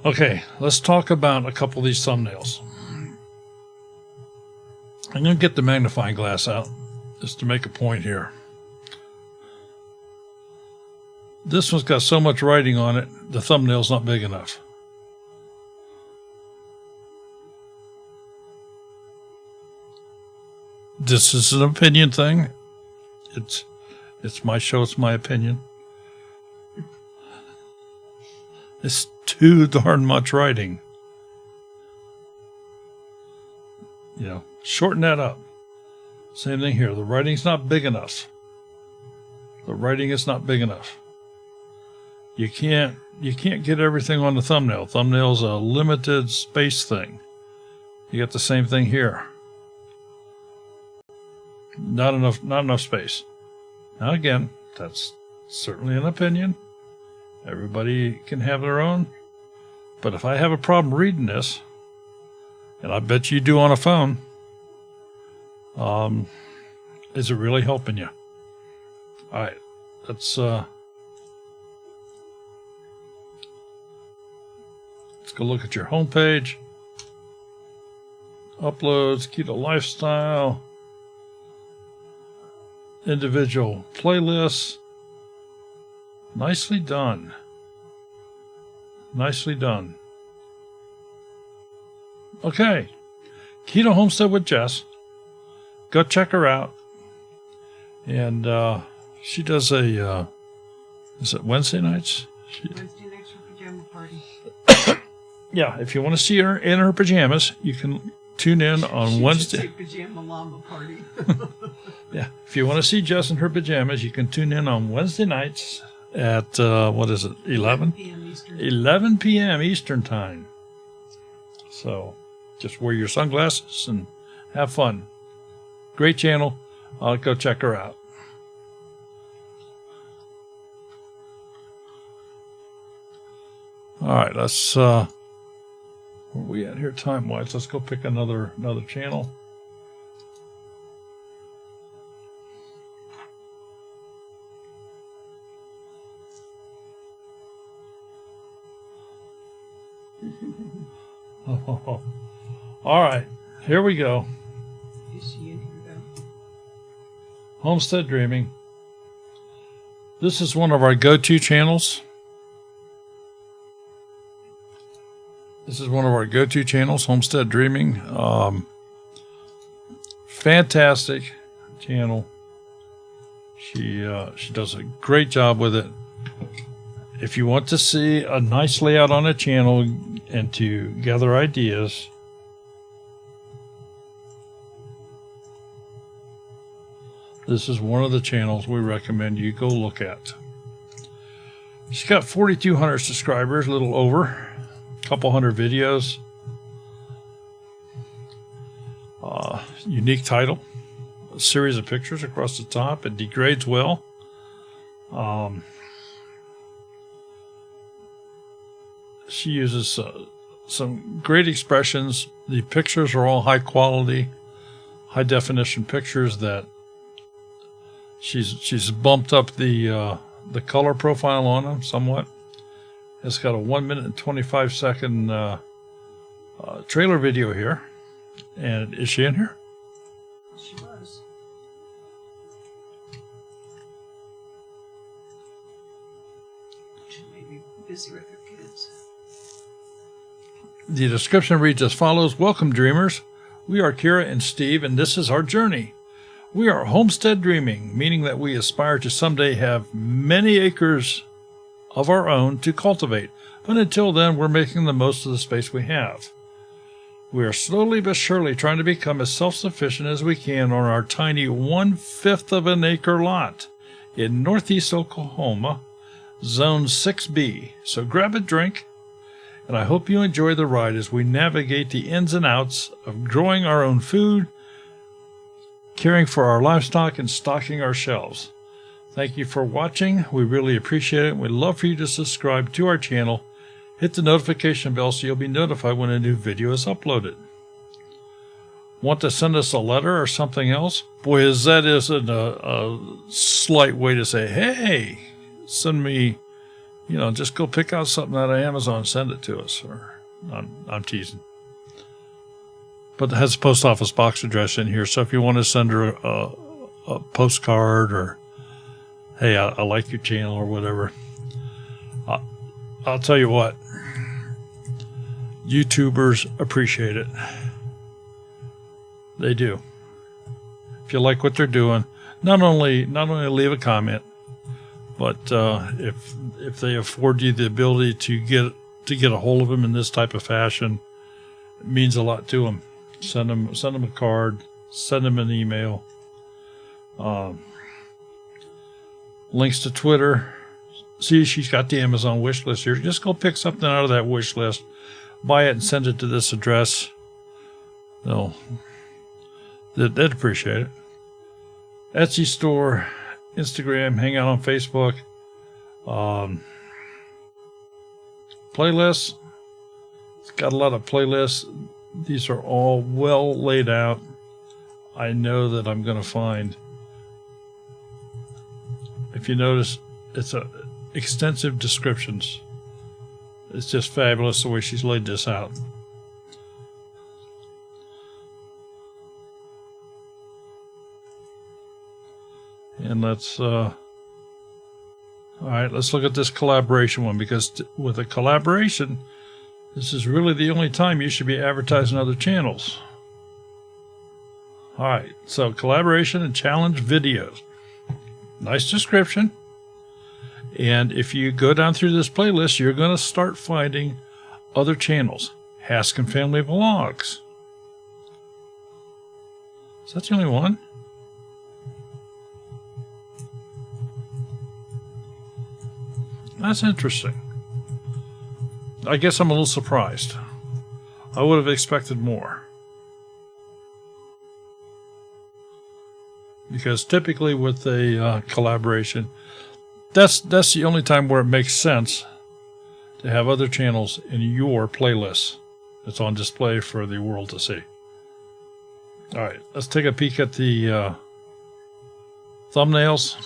Okay, let's talk about a couple of these thumbnails. I'm going to get the magnifying glass out just to make a point here. This one's got so much writing on it, the thumbnail's not big enough. This is an opinion thing. It's my show, it's my opinion. It's too darn much writing. You know, shorten that up. Same thing here. The writing's not big enough. The writing is not big enough. You can't get everything on the thumbnail. Thumbnail's a limited space thing. You get the same thing here. Not enough space. Now again, that's certainly an opinion. Everybody can have their own. But if I have a problem reading this, and I bet you do on a phone, is it really helping you? All right, let's go look at your homepage. Uploads, keto lifestyle, individual playlists. Nicely done. Nicely done. Okay, Keto Homestead with Jess. Go check her out. And she does a, is it Wednesday nights? Wednesday nights for pajama party. Yeah, if you want to see her in her pajamas, you can tune in on Wednesday. Pajama llama party. Yeah, if you want to see Jess in her pajamas, you can tune in on Wednesday nights at, what is it, 11? 11 p.m. Eastern. 11 p.m. Eastern Time. So just wear your sunglasses and have fun. Great channel. I'll go check her out. All right, let's, where are we at here time-wise? Let's go pick another channel. All right, Here we go. Is she in here though? Homestead Dreaming. This is one of our go-to channels. Homestead Dreaming. Fantastic channel. She does a great job with it. If you want to see a nice layout on a channel and to gather ideas, this is one of the channels we recommend you go look at. She's got 4,200 subscribers, a little over, a couple hundred videos. Unique title, a series of pictures across the top. It degrades well. She uses some great expressions. The pictures are all high quality, high definition pictures that she's bumped up the color profile on them somewhat. It's got a 1 minute and 25 second trailer video here. And is she in here? She was. She may be busy with her kids. The description reads as follows. Welcome, dreamers. We are Kira and Steve, and this is our journey. We are homestead dreaming, meaning that we aspire to someday have many acres of our own to cultivate, but until then, we're making the most of the space we have. We are slowly but surely trying to become as self-sufficient as we can on our tiny 1/5 of an acre lot in northeast Oklahoma, Zone 6B. So grab a drink, and I hope you enjoy the ride as we navigate the ins and outs of growing our own food, caring for our livestock, and stocking our shelves. Thank you for watching. We really appreciate it. We'd love for you to subscribe to our channel. Hit the notification bell so you'll be notified when a new video is uploaded. Want to send us a letter or something else? Boy, that isn't a slight way to say, hey, send me, just go pick out something out of Amazon and send it to us. Or I'm teasing. But it has a post office box address in here, so if you want to send her a postcard or, hey, I like your channel or whatever, I'll tell you what, YouTubers appreciate it. They do. If you like what they're doing, not only leave a comment, but if they afford you the ability to get a hold of them in this type of fashion, it means a lot to them. Send them a card, send them an email. Links to Twitter. See, she's got the Amazon wish list here. Just go pick something out of that wish list, buy it, and send it to this address. They'd appreciate it. Etsy store, Instagram, hang out on Facebook. Playlists. It's got a lot of playlists. These are all well laid out. I know that I'm going to find. If you notice, it's extensive descriptions. It's just fabulous the way she's laid this out. And let's all right, let's look at this collaboration one, because with a collaboration, this is really the only time you should be advertising other channels. All right, so collaboration and challenge videos. Nice description. And if you go down through this playlist, you're going to start finding other channels. Haskin Family Vlogs. Is that the only one? That's interesting. I guess I'm a little surprised. I would have expected more. Because typically with a collaboration, that's the only time where it makes sense to have other channels in your playlist that's on display for the world to see. All right, let's take a peek at the thumbnails.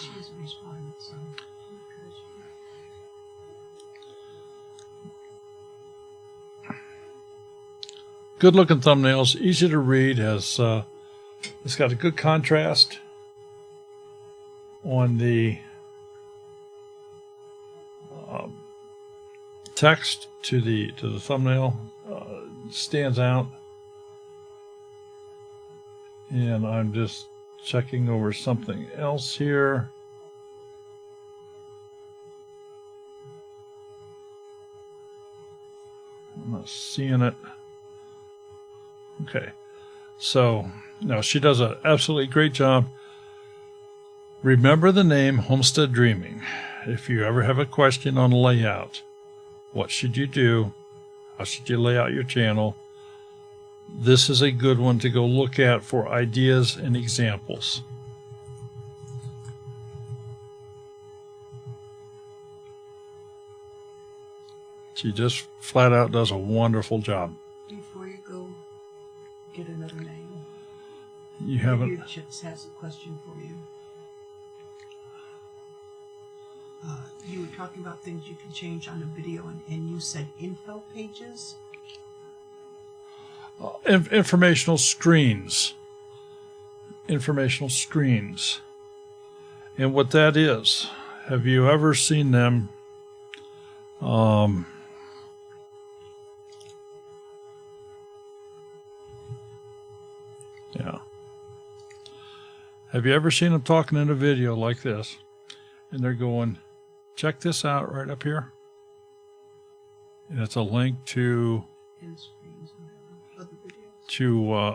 Good looking thumbnails, easy to read, it's got a good contrast on the text to the thumbnail. Stands out. And I'm just checking over something else here. I'm not seeing it. Okay. So, no, she does an absolutely great job. Remember the name Homestead Dreaming. If you ever have a question on layout, what should you do? How should you lay out your channel? This is a good one to go look at for ideas and examples. She just flat out does a wonderful job. Before you go get another name, You haven't. Your Chips has a question for you. You were talking about things you can change on a video, and you said info pages. Informational screens. Informational screens. And what that is, have you ever seen them? Yeah. Have you ever seen them talking in a video like this? And they're going, check this out right up here. And it's a link to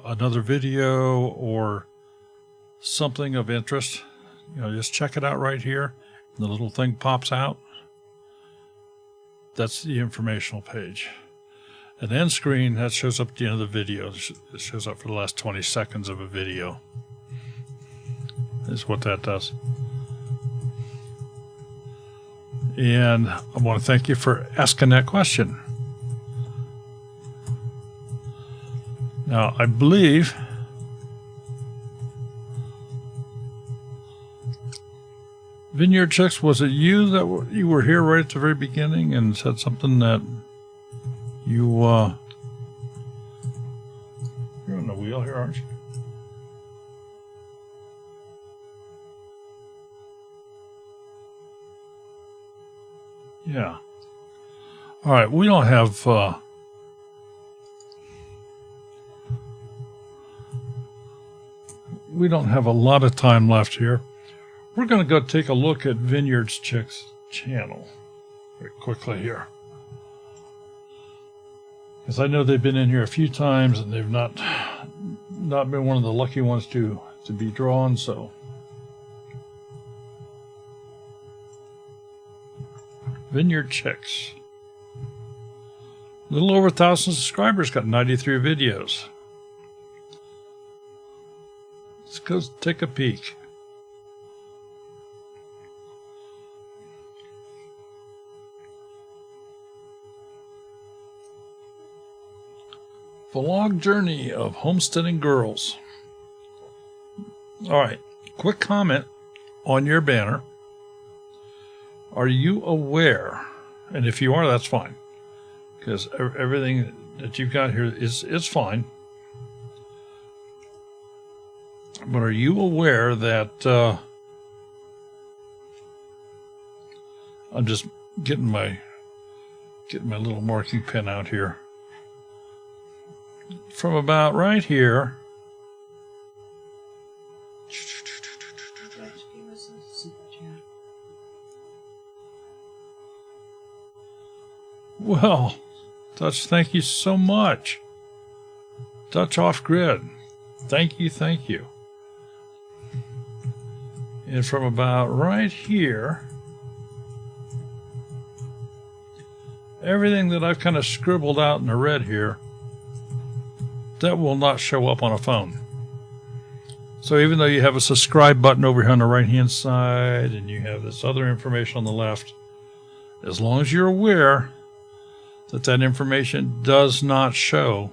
another video or something of interest. You know, just check it out right here. The little thing pops out. That's the informational page. An end screen, that shows up at the end of the video. It shows up for the last 20 seconds of a video. Is what that does. And I want to thank you for asking that question. Now, I believe Vineyard Chicks, was it you that you were here right at the very beginning and said something that you're on the wheel here, aren't you? Yeah. All right, we don't have a lot of time left here. We're going to go take a look at Vineyard Chicks' channel very quickly here, because I know they've been in here a few times and they've not been one of the lucky ones to be drawn. So Vineyard Chicks, a little over 1,000 subscribers, got 93 videos. Let's go take a peek. Vlog journey of homesteading girls. All right, quick comment on your banner. Are you aware? And if you are, that's fine, because everything that you've got here is fine. But are you aware that I'm just getting my little marking pen out here. From about right here, well, Dutch, thank you so much. Dutch Off Grid, thank you. And from about right here, everything that I've kind of scribbled out in the red here, that will not show up on a phone. So even though you have a subscribe button over here on the right hand side and you have this other information on the left, as long as you're aware that that information does not show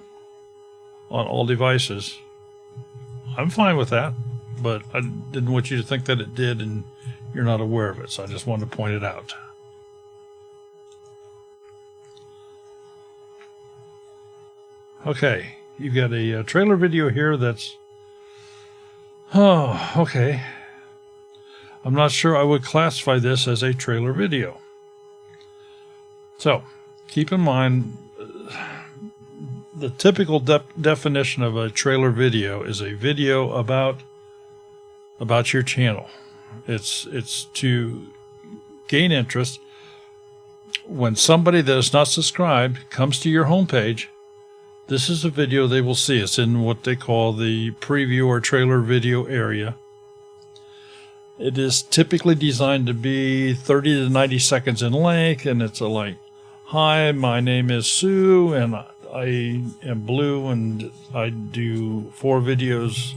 on all devices, I'm fine with that. But I didn't want you to think that it did and you're not aware of it, so I just wanted to point it out. Okay, You've got a trailer video here that's, oh, okay. I'm not sure I would classify this as a trailer video. So, keep in mind, the typical definition of a trailer video is a video about your channel. It's to gain interest. When somebody that is not subscribed comes to your homepage, this is a video they will see. It's in what they call the preview or trailer video area. It is typically designed to be 30 to 90 seconds in length, and it's like, hi, my name is Sue, and I am Blue, and I do 4 videos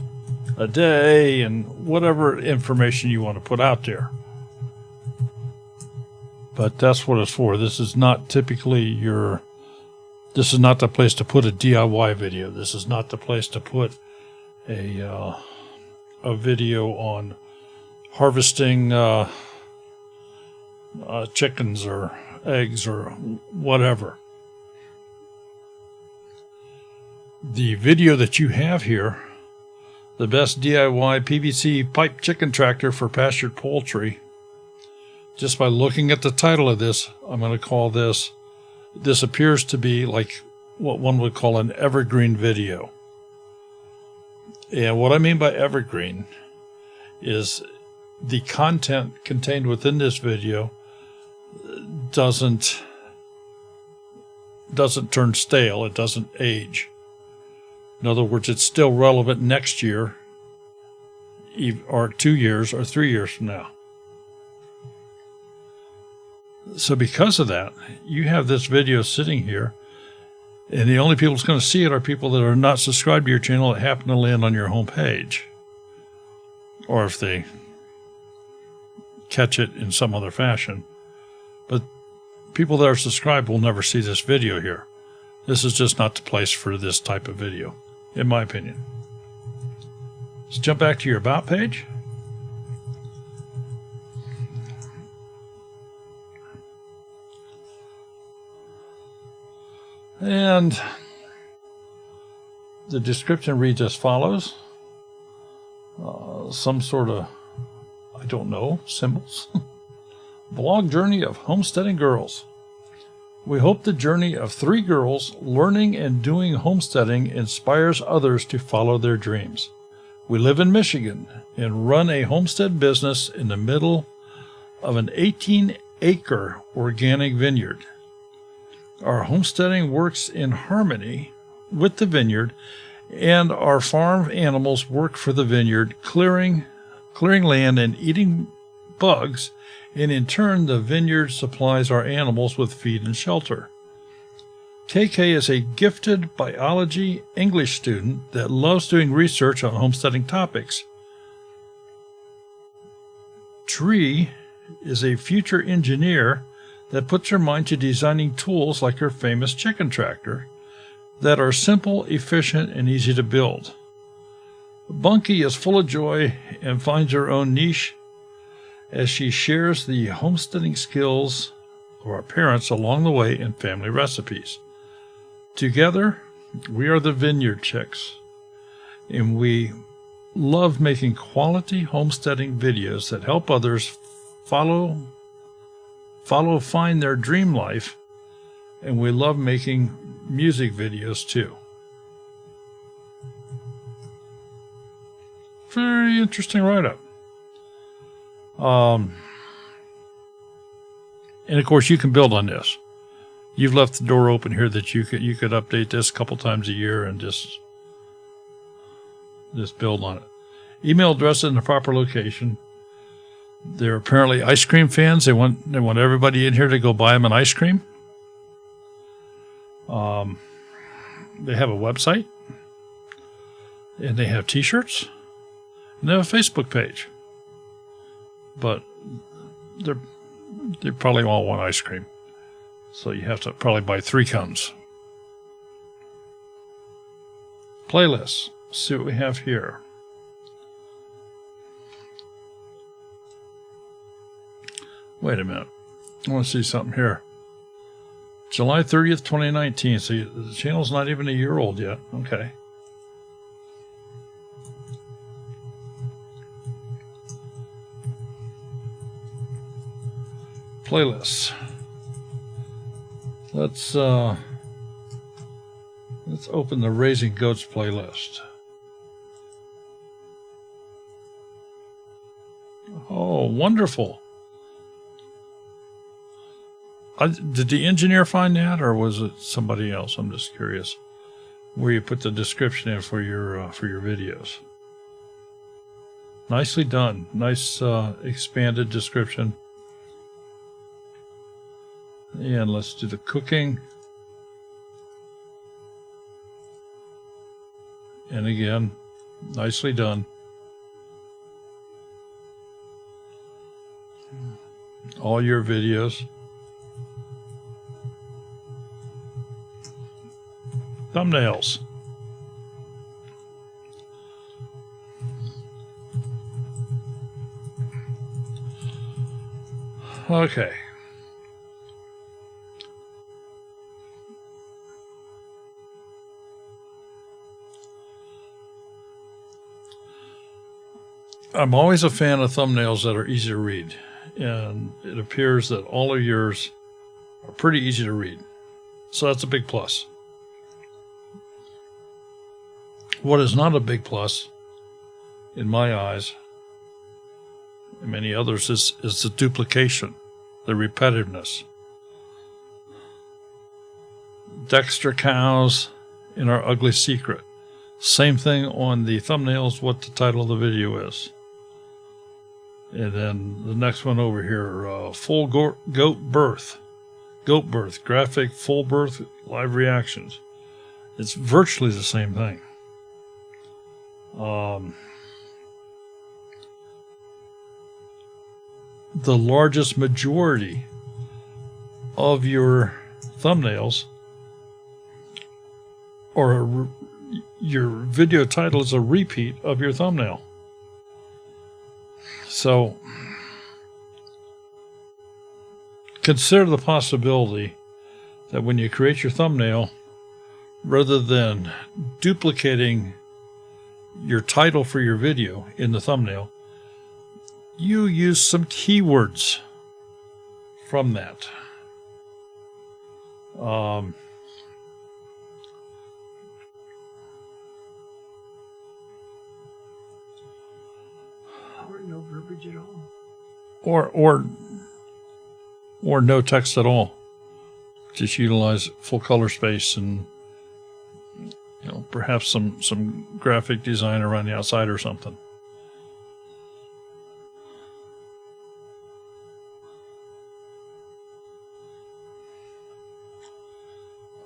a day, and whatever information you want to put out there. But that's what it's for. This is not typically this is not the place to put a DIY video. This is not the place to put a video on harvesting chickens or eggs or whatever. The video that you have here, the best DIY PVC pipe chicken tractor for pastured poultry, just by looking at the title of this, I'm going to call this appears to be like what one would call an evergreen video. And what I mean by evergreen is the content contained within this video doesn't turn stale. It doesn't age. In other words, it's still relevant next year, or 2 years, or 3 years from now. So because of that, you have this video sitting here, and the only people that's going to see it are people that are not subscribed to your channel that happen to land on your homepage. Or if they catch it in some other fashion. But people that are subscribed will never see this video here. This is just not the place for this type of video, in my opinion. Let's jump back to your About page. And the description reads as follows. Some sort of, I don't know, symbols. Blog journey of homesteading girls. We hope the journey of 3 girls learning and doing homesteading inspires others to follow their dreams. We live in Michigan and run a homestead business in the middle of an 18-acre organic vineyard. Our homesteading works in harmony with the vineyard, and our farm animals work for the vineyard, clearing land and eating bugs, and in turn the vineyard supplies our animals with feed and shelter. KK is a gifted biology English student that loves doing research on homesteading topics. Tree is a future engineer that puts her mind to designing tools like her famous chicken tractor that are simple, efficient, and easy to build. Bunky is full of joy and finds her own niche as she shares the homesteading skills of our parents along the way in family recipes. Together, we are the Vineyard Chicks, and we love making quality homesteading videos that help others find their dream life, and we love making music videos too. Very interesting write-up. And of course, you can build on this. You've left the door open here that you could update this a couple times a year and just build on it. Email address in the proper location. They're apparently ice cream fans. They want everybody in here to go buy them an ice cream. They have a website, and they have T-shirts, and they have a Facebook page. But they probably all want ice cream, so you have to probably buy 3 cones. Playlists. Let's see what we have here. Wait a minute. I want to see something here. July 30th, 2019. So the channel's not even a year old yet. Okay. Playlists. Let's open the Raising Goats playlist. Oh, wonderful. Did the engineer find that, or was it somebody else? I'm just curious. Where you put the description in for your videos. Nicely done. Nice expanded description. And let's do the cooking. And again, nicely done. All your videos. Thumbnails. Okay. I'm always a fan of thumbnails that are easy to read, and it appears that all of yours are pretty easy to read. So that's a big plus. What is not a big plus, in my eyes, and many others, is the duplication, the repetitiveness. Dexter cows in Our Ugly Secret. Same thing on the thumbnails, what the title of the video is. And then the next one over here, full goat birth. Goat birth, graphic, full birth, live reactions. It's virtually the same thing. The largest majority of your thumbnails or your video title is a repeat of your thumbnail. So consider the possibility that when you create your thumbnail, rather than duplicating your title for your video in the thumbnail, you use some keywords from that. Or no verbiage at all. Or no text at all. Just utilize full color space and perhaps some graphic design around the outside or something.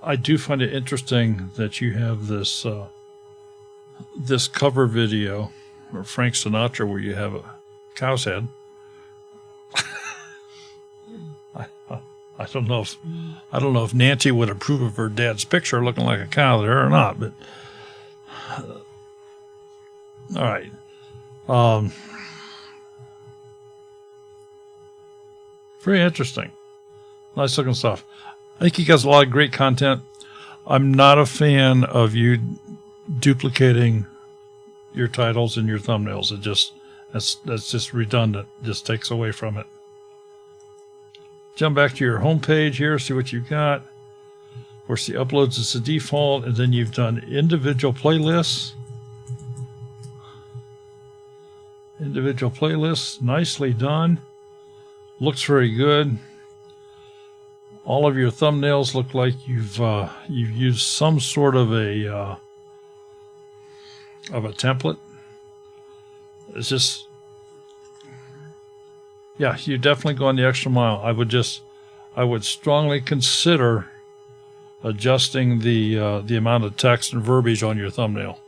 I do find it interesting that you have this this cover video or Frank Sinatra where you have a cow's head. I don't know if Nancy would approve of her dad's picture looking like a cow there or not, but all right. Very interesting. Nice looking stuff. I think he has a lot of great content. I'm not a fan of you duplicating your titles and your thumbnails. That's just redundant. Just takes away from it. Jump back to your home page here, see what you've got. Of course, the uploads is the default, and then you've done individual playlists. Individual playlists, nicely done. Looks very good. All of your thumbnails look like you've used some sort of a template. It's just, yeah, you're definitely going the extra mile. I would strongly consider adjusting the amount of text and verbiage on your thumbnail.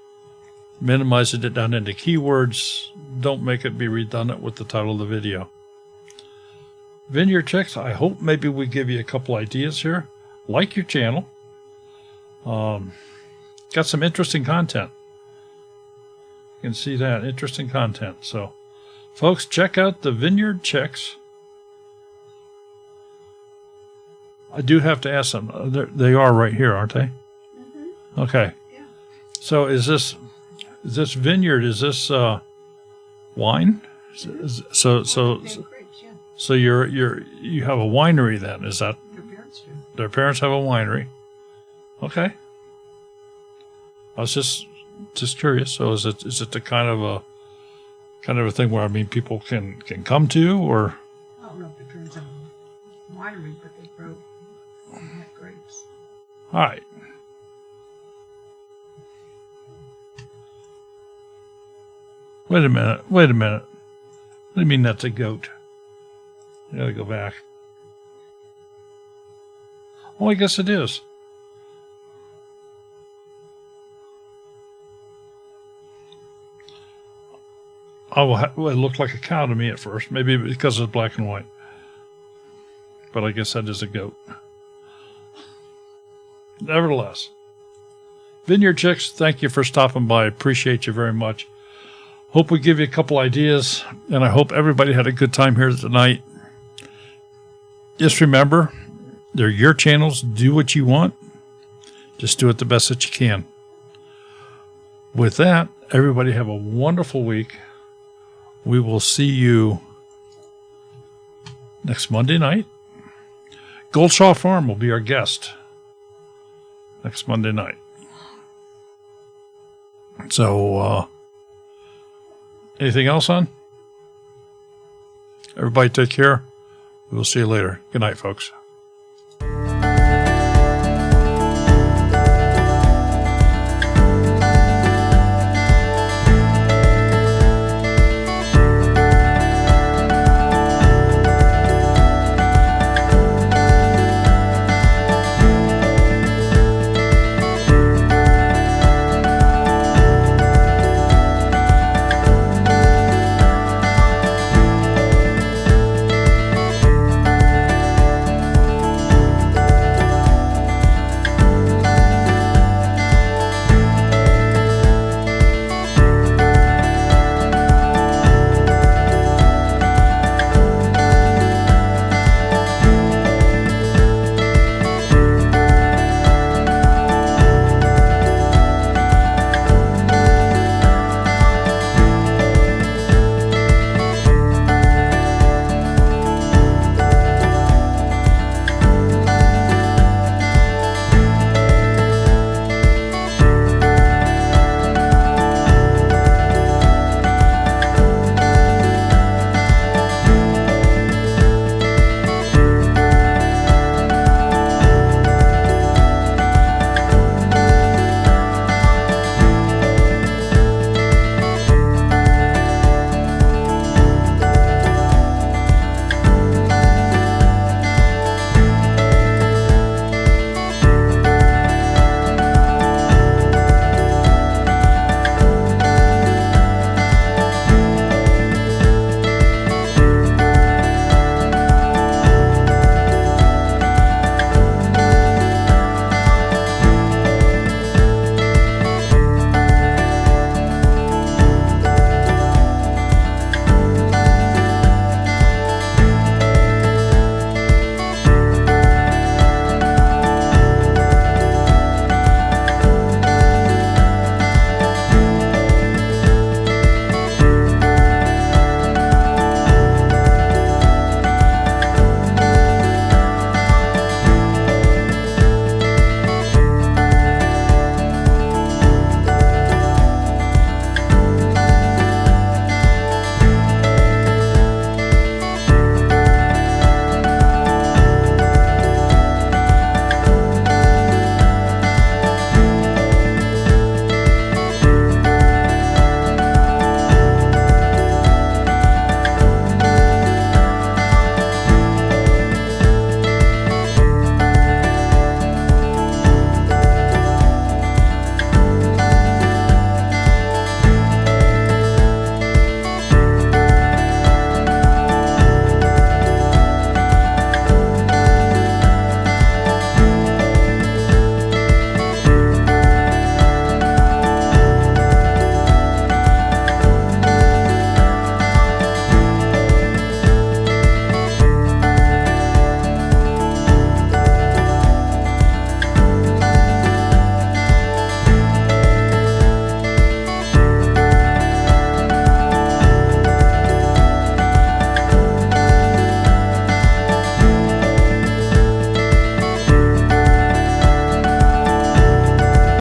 Minimizing it down into keywords. Don't make it be redundant with the title of the video. Vineyard Chicks, I hope maybe we give you a couple ideas here. Like your channel. Got some interesting content. You can see that. Interesting content. So, folks, check out the Vineyard Chicks I do have to ask them. They are right here, aren't they? Mm-hmm. Okay. Yeah. So is this vineyard? Is this wine? So you have a winery then? Is that Their parents do. their parents have a winery? Okay. I was just curious. So is it the kind of a thing where people can come to, or? I don't know if their parents have a winery, but they grow and have grapes. All right. Wait a minute. What do you mean that's a goat? I gotta go back. Oh, I guess it is. Oh, it looked like a cow to me at first. Maybe because it's black and white. But I guess that is a goat. Nevertheless. Vineyard Chicks, thank you for stopping by. Appreciate you very much. Hope we give you a couple ideas, and I hope everybody had a good time here tonight. Just remember, they're your channels. Do what you want. Just do it the best that you can. With that, everybody have a wonderful week. We will see you next Monday night. Goldshaw Farm will be our guest next Monday night. So, anything else on? Everybody take care. We'll see you later. Good night, folks.